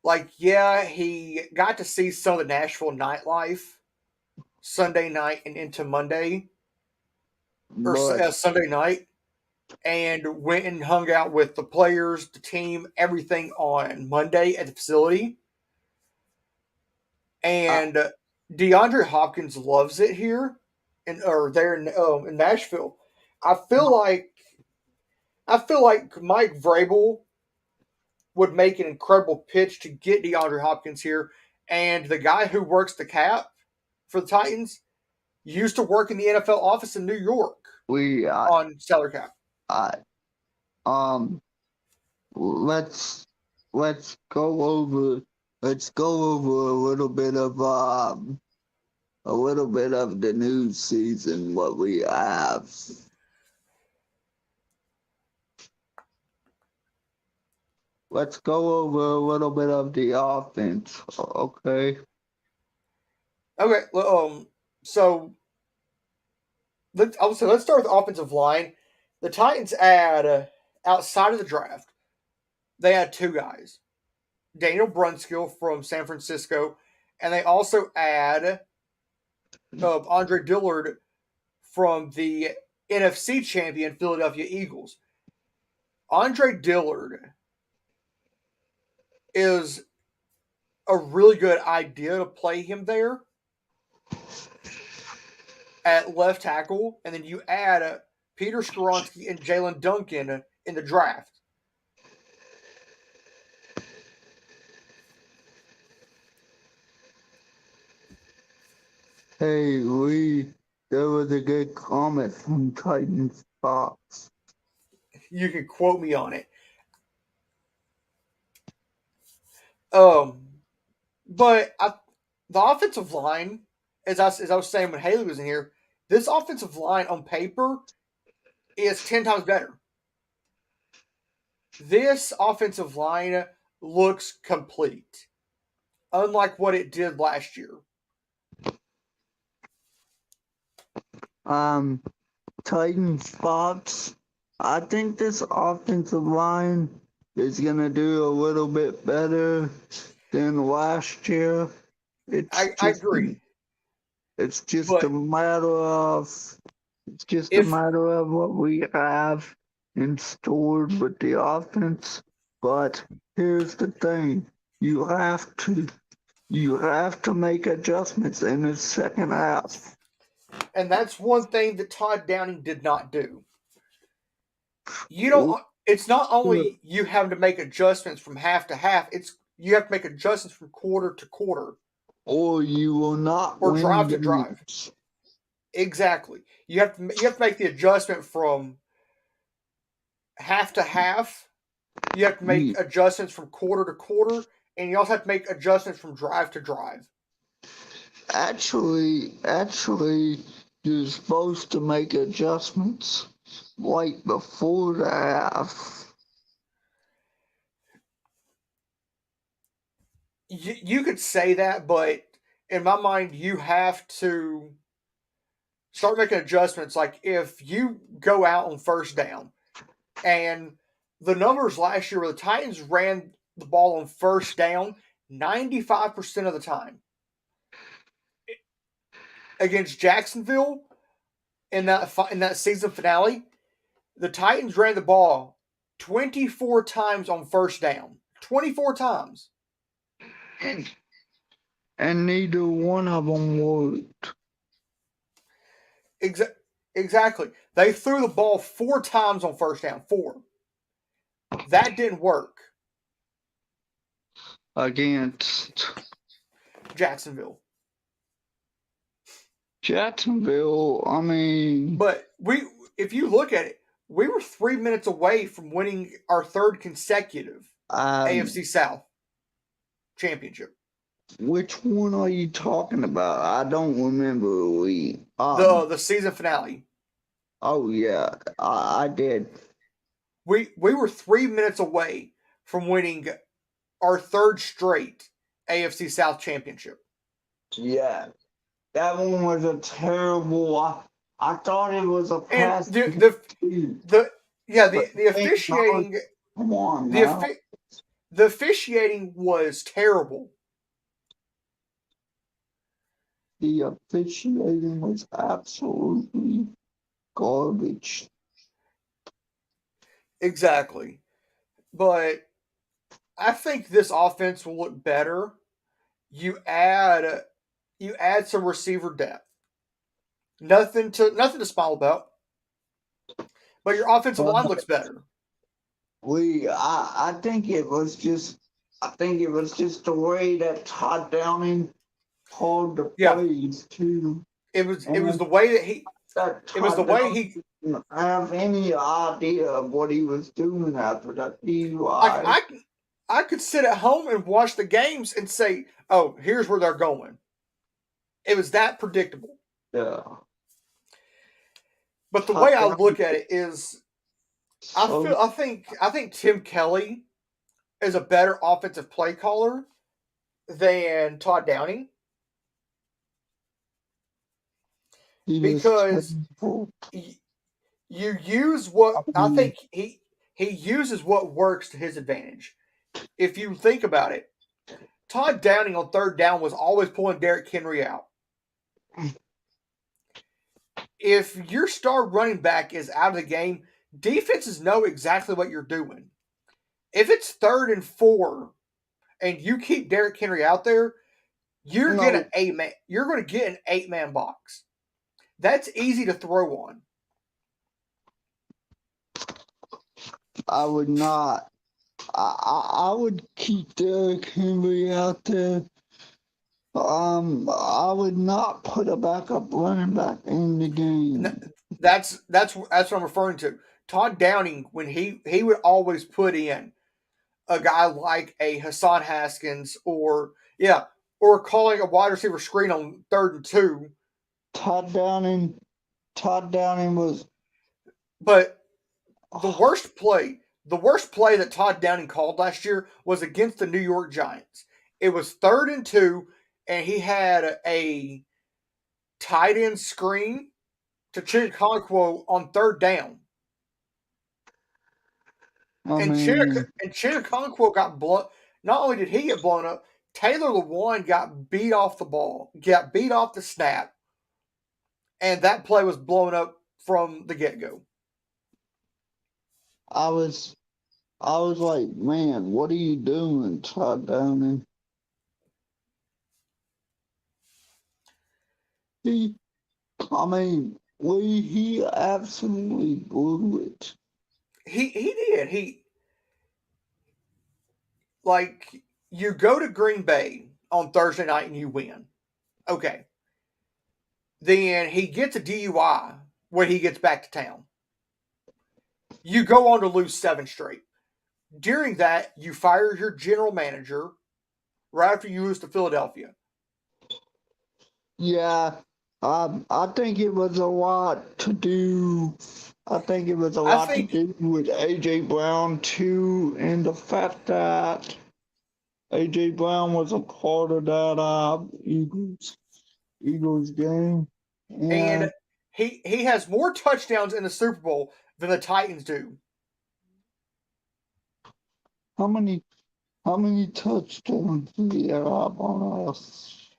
Like, yeah, he got to see some of the Nashville nightlife Sunday night and into Monday, or But Sunday night, and went and hung out with the players, the team, everything on Monday at the facility. I, And DeAndre Hopkins loves it here, or there in Nashville. I feel like Mike Vrabel would make an incredible pitch to get DeAndre Hopkins here, and the guy who works the cap for the Titans used to work in the NFL office in New York we, on salary cap. I, um, let's let's go over let's go over a little bit of the news season, what we have. Let's go over a little bit of the offense. Okay. Okay, so let's start with the offensive line. The Titans add outside of the draft, they had two guys, Daniel Brunskill from San Francisco, and they also add Andre Dillard from the NFC champion Philadelphia Eagles. Andre Dillard is a really good idea to play him there at left tackle, and then you add Peter Skoronski and Jalen Duncan in the draft. Hey, Lee. there was a good comment from Titans Fox. You can quote me on it. Um, but the offensive line, as I was saying when Haley was in here, this offensive line on paper is 10 times better. This offensive line looks complete, unlike what it did last year. Titans Fox. I think this offensive line is gonna do a little bit better than last year. I agree. It's just a But matter of it's just a if matter of what we have in store with the offense. But here's the thing: you have to you have to make adjustments in the second half. and that's one thing that Todd Downing did not do. You don't it's not only you having to make adjustments from half to half, it's you have to make adjustments from quarter to quarter Or you will not or win drive to drive. games. Exactly. You have to make the adjustment from half to half. You have to make You, adjustments from quarter to quarter, and you also have to make adjustments from drive to drive. actually, you're supposed to make adjustments right before the half. You could say that, but in my mind, you have to start making adjustments. Like if you go out on first down, and the numbers last year where the Titans ran the ball on first down 95% of the time against Jacksonville in that season finale, the Titans ran the ball 24 times on first down. 24 times. And, and neither one of them worked. Exactly. They threw the ball 4 times on first down. 4. That didn't work. Against Jacksonville. Jacksonville, I mean, But if you look at it, we were 3 minutes away from winning our third consecutive AFC South championship. which one are you talking about? I don't remember. The season finale. Oh yeah, I did. We were 3 minutes away from winning our third straight AFC South championship. Yeah, that one was a terrible. I thought it was a And pass. the officiating Come on the now. the officiating was terrible. The officiating was absolutely garbage. Exactly. But I think this offense will look better. You add some receiver depth. Nothing to smile about. But your offensive But line looks better. I think it was just the way that Todd Downing called the Yeah. plays too. It was And the way that he that it was the Todd way Downing he didn't have any idea of what he was doing after that like DUI. I could sit at home and watch the games and say, "Oh, here's where they're going." It was that predictable. Yeah. But the Todd way I Downing look at it is so I think Tim Kelly is a better offensive play caller than Todd Downing he was because terrible. you use what I think he uses what works to his advantage. If you think about it, Todd Downing on third down was always pulling Derrick Henry out. If your star running back is out of the game, defenses know exactly what you're doing. If it's 3rd and 4 and you keep Derrick Henry out there, you're No, going to get an 8-man box. That's easy to throw on. I would not. I would keep Derrick Henry out there. I would not put a backup running back in the game. That's what I'm referring to. Todd Downing, when he would always put in a guy like a Hassan Haskins or calling a wide receiver screen on 3rd and 2. Todd Downing, Todd Downing was. But the Oh, worst play, the worst play that Todd Downing called last year was against the New York Giants. It was 3rd and 2, and he had a tight end screen to Chicago on 3rd down. I And mean, Chicago got blown. Not only did he get blown up, Taylor Lewan got beat off the ball, got beat off the snap, and that play was blown up from the get go. I was, I was like, man, what are you doing, Todd Downing? He, I mean, he absolutely blew it. He did. Like, you go to Green Bay on Thursday night and you win. Okay. Then he gets a DUI when he gets back to town. You go on to lose 7 straight. During that, you fire your general manager right after you lose to Philadelphia. Yeah, I think it was a lot to do. I think it was a I lot to think, do with AJ Brown too, and the fact that AJ Brown was a part of that Eagles game. and And he has more touchdowns in the Super Bowl than the Titans do. how many how many touchdowns did he have on us?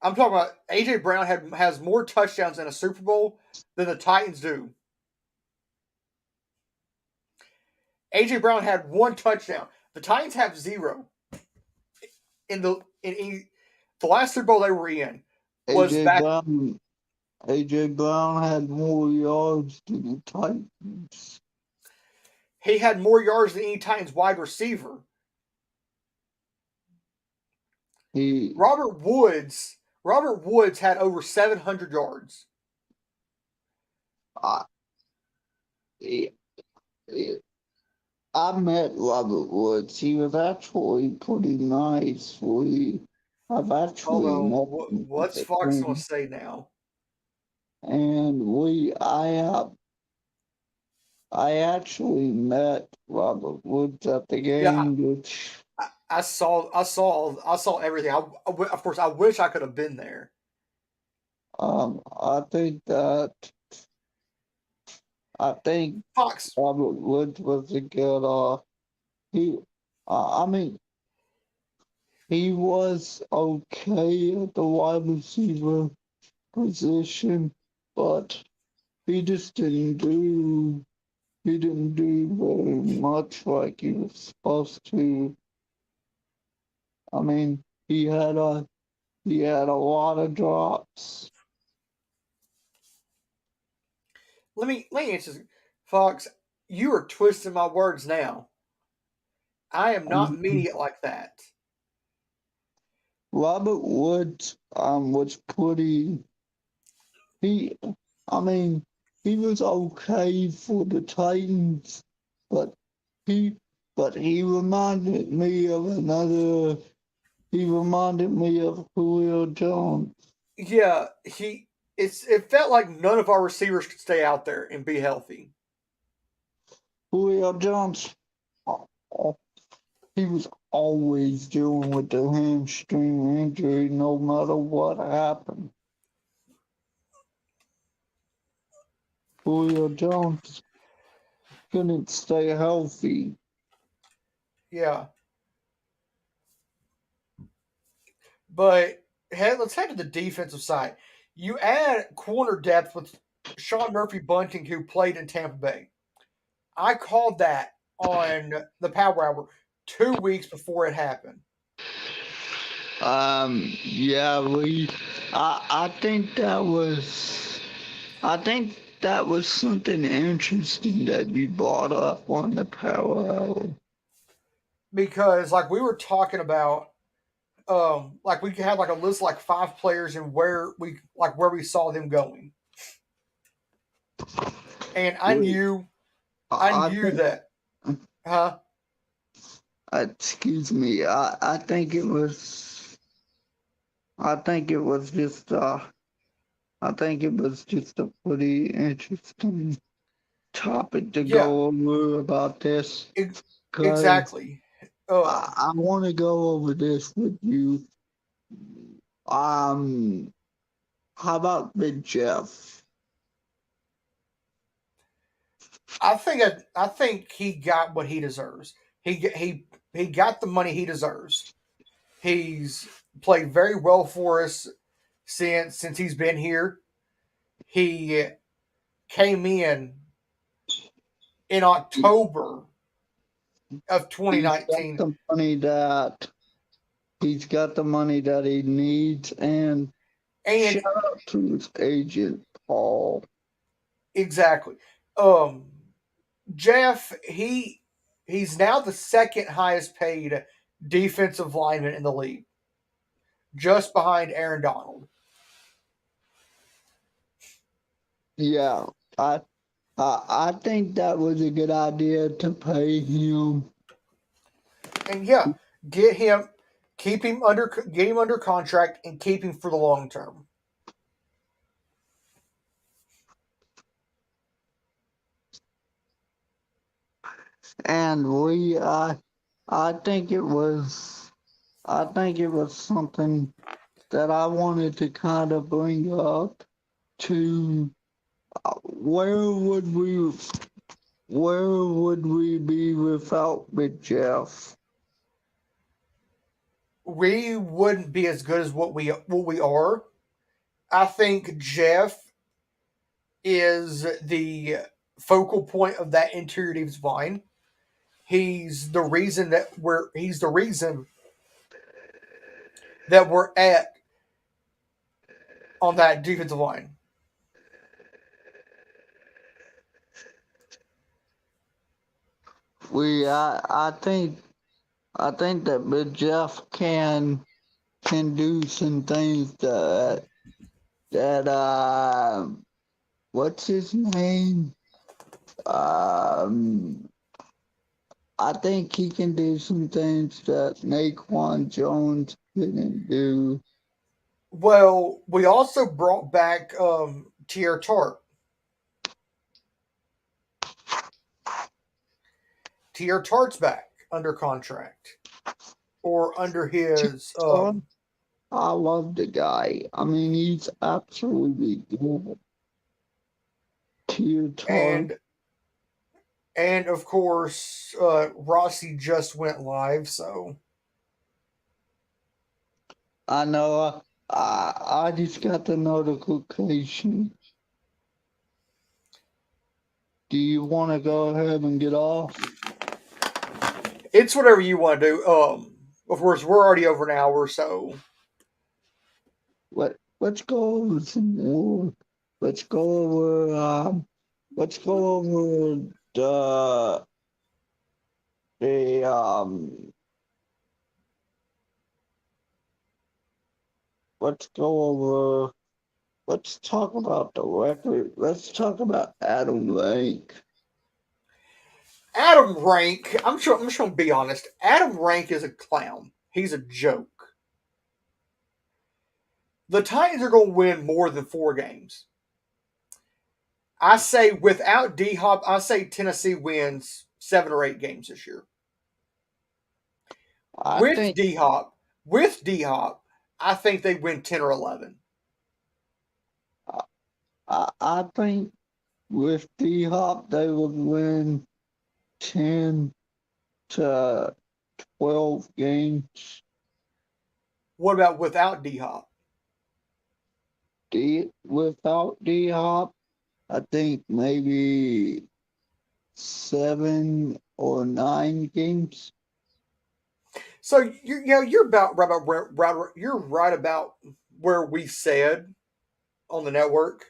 I'm talking about AJ Brown has more touchdowns in a Super Bowl than the Titans do. AJ Brown had 1 touchdown. The Titans have 0. The last Super Bowl they were in was AJ back. Brown AJ Brown had more yards than the Titans. He had more yards than any Titans wide receiver. He Robert Woods had over 700 yards. I, he, I met Robert Woods. He was actually pretty nice. I've Hold actually on, met what's Fox going to him, say now? and I actually met Robert Woods at the Yeah, game, which I saw everything. Of course, I wish I could have been there. I think that I think Fox, Robert Woods was a good he I mean he was okay at the wide receiver position, but he just didn't do very much like he was supposed to. I mean, he had a lot of drops. let me answer this. Fox, you are twisting my words now. I am I not mean, meaning it like that. Robert Woods was pretty he I mean he was okay for the Titans, but he he reminded me of he reminded me of Julio Jones. Yeah, it felt like none of our receivers could stay out there and be healthy. Julio Jones, uh, he was always dealing with the hamstring injury no matter what happened. Julio Jones couldn't stay healthy. Yeah, but let's head to the defensive side. You add corner depth with Sean Murphy Bunting, who played in Tampa Bay. I called that on the Power Hour 2 weeks before it happened. Yeah, I think that was something interesting that you brought up on the Power Hour. Because, like we were talking about, like we had like a list like 5 players and where we saw them going. And I We, knew I think, that, huh? excuse me. I think it was. I think it was just. I think it was just a pretty interesting topic to Yeah, go over about this, e- because exactly. I want to go over this with you. Um, how about Big Jeff? I think he got what he deserves. He got the money he deserves. He's played very well for us since he's been here. He came in October of He's got 2019, the money that he's got the money that he needs, and and shout out to his agent Paul. exactly, Jeff he's now the second highest paid defensive lineman in the league, just behind Aaron Donald. Yeah, I I think that was a good idea to pay him. And yeah, get him, get him under contract, and keep him for the long term. And I think it was something that I wanted to kind of bring up to where would we be without Big Jeff? We wouldn't be as good as what we are. I think Jeff is the focal point of that interior defensive line. He's the reason that we're at on that defensive line. I think that Big Jeff can do some things that what's his name? Um, I think he can do some things that Naquan Jones couldn't do. Well, we also brought back Tier Tart. Tier Tart's back under contract or under his I love the guy. I mean, he's absolutely good. Tier Tart. and and of course Rossi just went live, so I know. I just got the notification. Do you want to go ahead and get off? it's whatever you want to do. Of course, we're already over an hour, so Let's go over some more. Let's go over. Let's go over the Let's go over. Let's talk about the record. Let's talk about Adam Rank. Adam Rank. I'm just gonna be honest. Adam Rank is a clown. He's a joke. The Titans are going to win more than 4 games. I say without D Hop, I say Tennessee wins 7 or 8 games this year. I With think D Hop, I think they win 10 or 11. I think with D Hop they would win 10 to 12 games. What about without D Hop? Without D Hop, I think maybe 7 or 9 games. So you're about you're right about where we said on the network.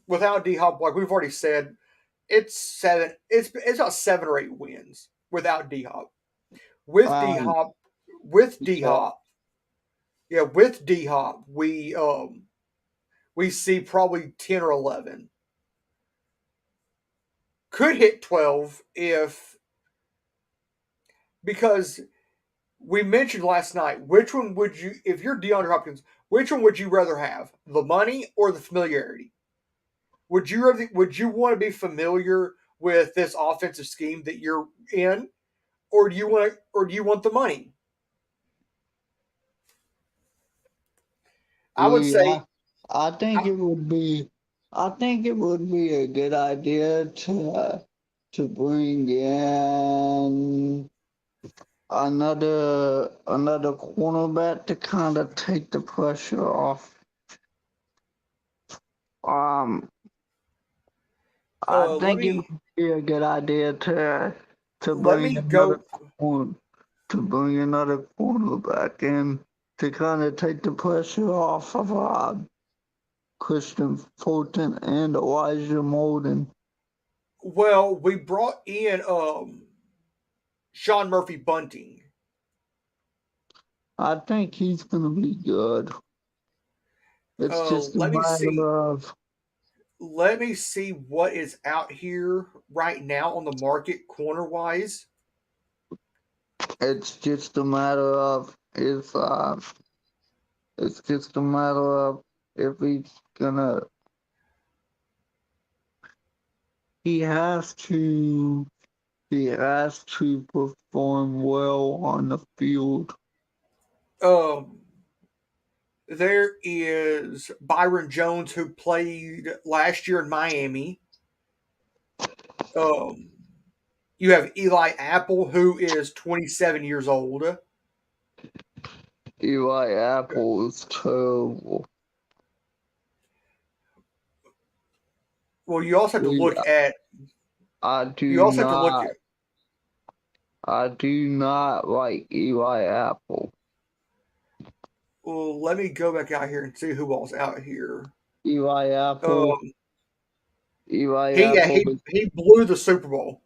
Without D Hop, like we've already said, it's seven. It's about 7 or 8 wins without D Hop. With D Um, Hop, with D Hop, with D Hop, we see probably 10 or 11. Could hit 12 because we mentioned last night, which one would you, if you're DeAndre Hopkins, which one would you rather have, the money or the familiarity? Would you want to be familiar with this offensive scheme that you're in, or do you want the money? I would We, say, I think I, it would be, I think it would be a good idea to bring in another cornerback to kind of take the pressure off. Um, I let think it me would be a good idea to let bring me go. corner to bring another cornerback in to kind of take the pressure off of Christian Fulton and Elijah Molden. Well, we brought in Sean Murphy Bunting. I think he's gonna be good. It's just a Let me see. matter of Let me see what is out here right now on the market corner wise. it's just a matter of if it's just a matter of if he's gonna he has to he has to perform well on the field. Um, there is Byron Jones who played last year in Miami. Um, you have Eli Apple who is 27 years old. Eli Apple is terrible. Well, you also have to We look at I you do also have to look not at I do not like Eli Apple. well, let me go back out here and see who all's out here. Eli Apple Um, Eli he Apple he blew the Super Bowl.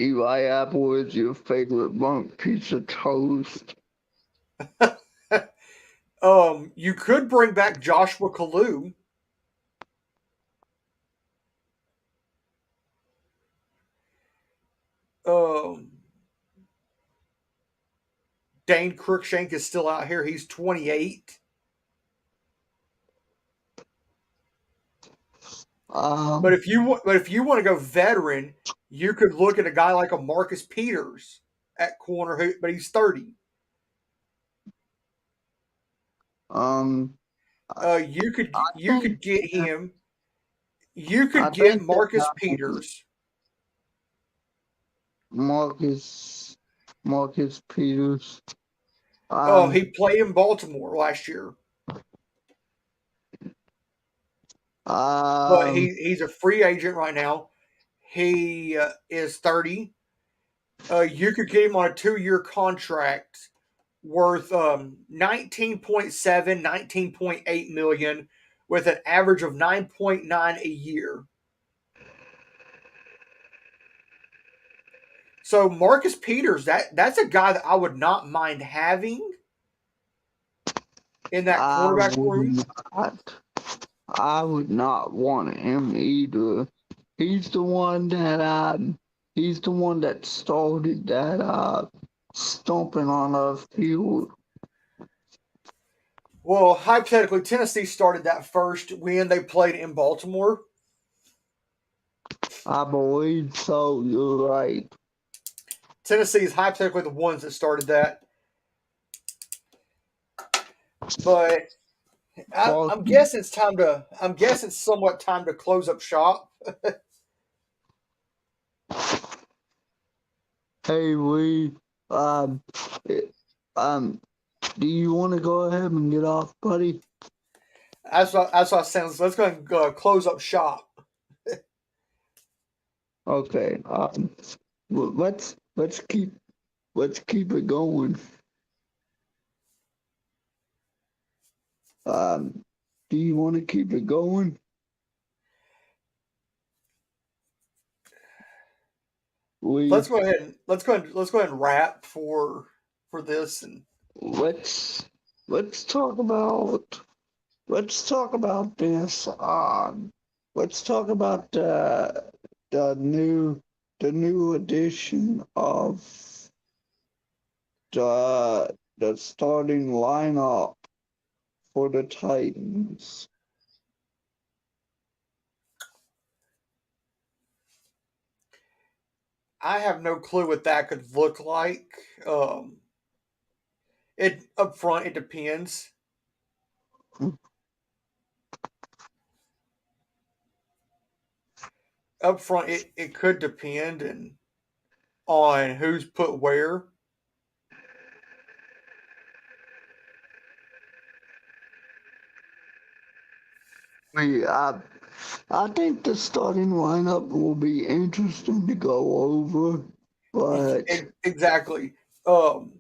Eli Apple is your favorite burnt piece of toast. You could bring back Joshua Kalu. Um, Dane Cruikshank is still out here. He's 28. Um, But if you want to go veteran, you could look at a guy like a Marcus Peters at corner, but he's 30. um, I You think could get him. You I could get think that Marcus Peters. Marcus Marcus Peters. Um, He played in Baltimore last year, but um, he's a free agent right now. He is 30. You could get him on a 2-year contract worth 19.7, 19.8 million with an average of 9.9 a year. So Marcus Peters, that's a guy that I would not mind having in that I quarterback would room. not. I would not want him either. He's the one that he's the one that started that stomping on our field. Well, hypothetically, Tennessee started that first win they played in Baltimore. I believe so. You're right. Tennessee is hypothetically the ones that started that. But Well, I'm guessing it's time to. I'm guessing it's somewhat time to close up shop. hey, um, eh, um, do you want to go ahead and get off, buddy? That's what I sounds. Let's go and close up shop. Okay. Let's keep it going. Um, do you want to keep it going? we let's go ahead and wrap for this. And let's let's talk about let's talk about this. Let's talk about the new the new edition of the starting lineup for the Titans. I have no clue what that could look like. It up front, it depends. Up front, it could depend and on who's put where. We I think the starting lineup will be interesting to go over, but Exactly. Um,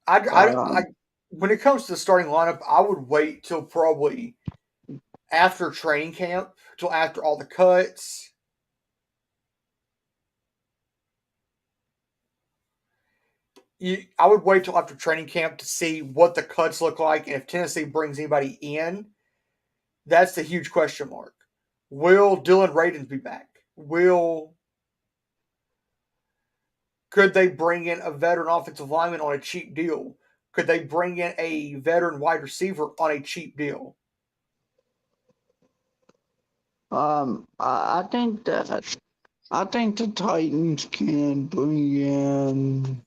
I um, when it comes to the starting lineup, I would wait till probably after training camp, till after all the cuts. I would wait till after training camp to see what the cuts look like, and if Tennessee brings anybody in, that's the huge question mark. Will Dylan Radins be back? Could they bring in a veteran offensive lineman on a cheap deal? Could they bring in a veteran wide receiver on a cheap deal? I think the Titans can bring in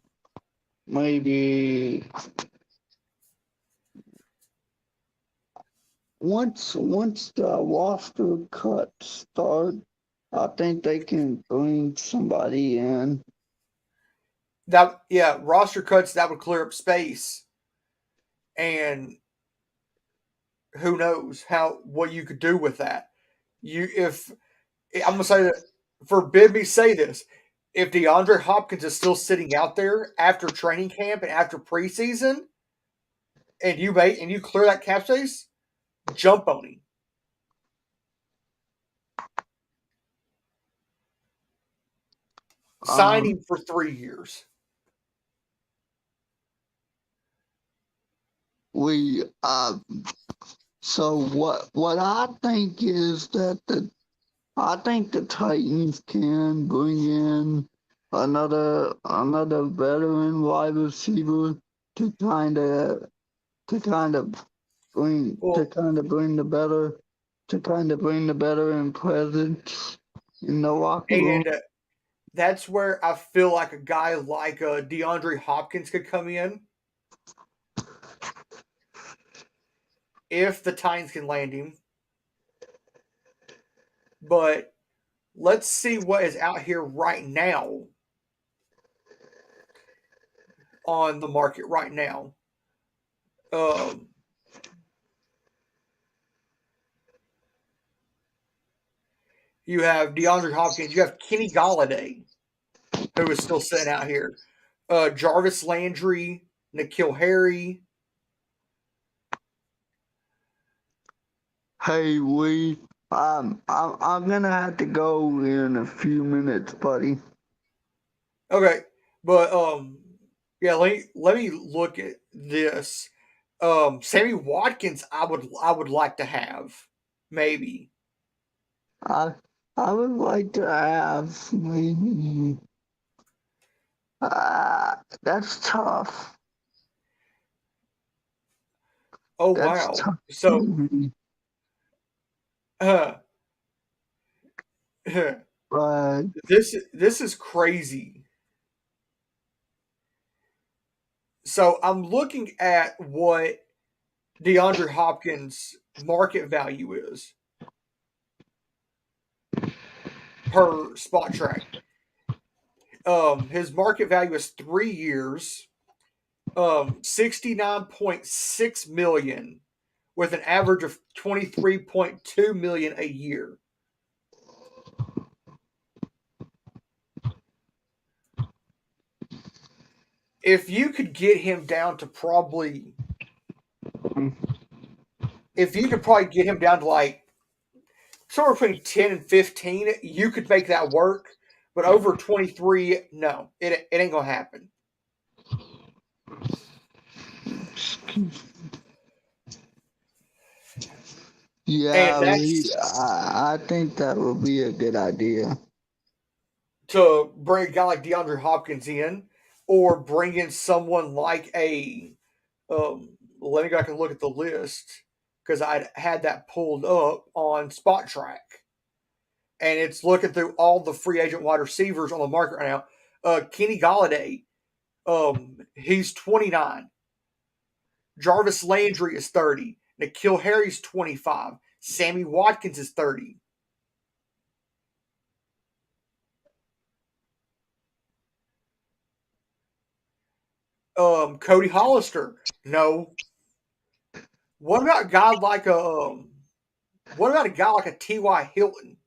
maybe once the roster cuts start. I think they can bring somebody in. That yeah, roster cuts that would clear up space, and who knows what you could do with that. You if I'm gonna say that forbid me say this. If DeAndre Hopkins is still sitting out there after training camp and after preseason, and you clear that cap space, jump on him. Sign Um, him for 3 years. we so what I think is that I think the Titans can bring in another veteran wide receiver to to kind of Well, bring the better presence in the locker room. and that's where I feel like a guy like DeAndre Hopkins could come in if the Titans can land him. But let's see what is out here right now on the market right now. Um, you have DeAndre Hopkins. You have Kenny Galladay, who is still sitting out here. Jarvis Landry, N'Keal Harry. Hey, I'm gonna have to go in a few minutes, buddy. Okay, but yeah. Let me look at this. Sammy Watkins, I would like to have maybe. I I would like to have maybe. That's tough. Oh That's wow. tough. So uh, But this is crazy. So I'm looking at what DeAndre Hopkins' market value is per spot track. His market value is 3 years, 69.6 million, with an average of 23.2 million a year. If you could get him down to probably, if you could probably get him down to like somewhere between 10 and 15, you could make that work. But over 23, no, it ain't gonna happen. And Yeah, that's I think that would be a good idea. to bring a guy like DeAndre Hopkins in, or bring in someone like a. Let me go back and look at the list because I had that pulled up on Spot Track, and it's looking through all the free agent wide receivers on the market right now. Kenny Galladay, he's 29. Jarvis Landry is 30. N'Keal Harry's 25. Sammy Watkins is 30. Cody Hollister, no. What about a guy like a what about a guy like a T.Y. Hilton?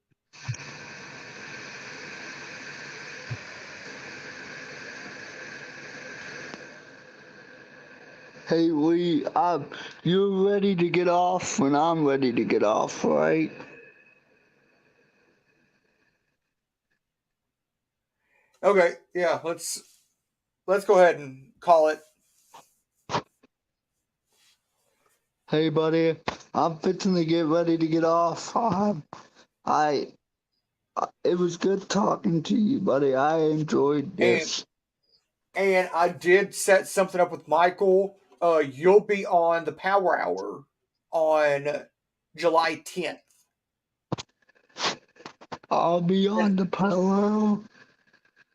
Hey, you're ready to get off when I'm ready to get off, right? Okay, yeah, let's go ahead and call it. Hey, buddy, I'm fixing to get ready to get off. I, it was good talking to you, buddy. I enjoyed And this. and I did set something up with Michael. You'll be on the Power Hour on July 10th. I'll be on And the power.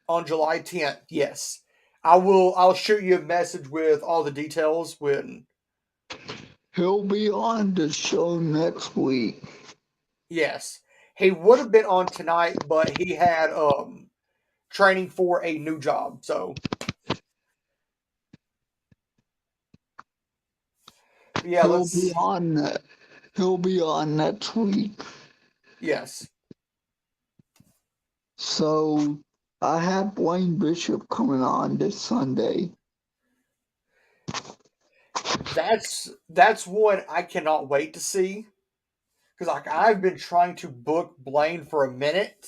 on July 10th, yes. I'll shoot you a message with all the details when He'll be on the show next week. yes. He would have been on tonight, but he had training for a new job. So yeah, He'll be let's on that. He'll be on next week. yes. So I have Blaine Bishop coming on this Sunday. That's one I cannot wait to see. Because like I've been trying to book Blaine for a minute.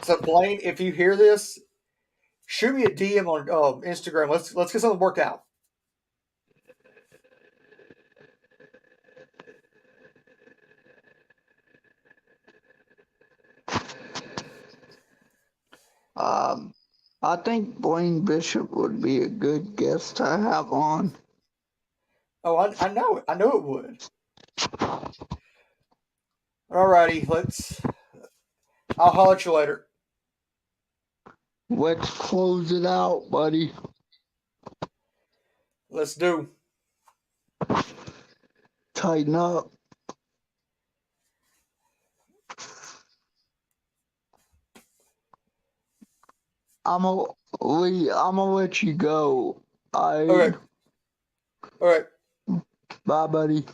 So Blaine, if you hear this, shoot me a DM on Instagram. Let's get something worked out. Um, I think Blaine Bishop would be a good guest to have on. Oh, I know it. I know it would. Alrighty, I'll holler at you later. Let's close it out, buddy. Let's do. Tighten up. I'm gonna let you go. Okay. All right. Bye, buddy.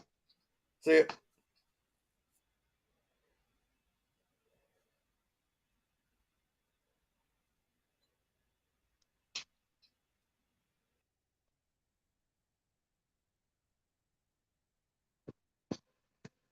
See ya.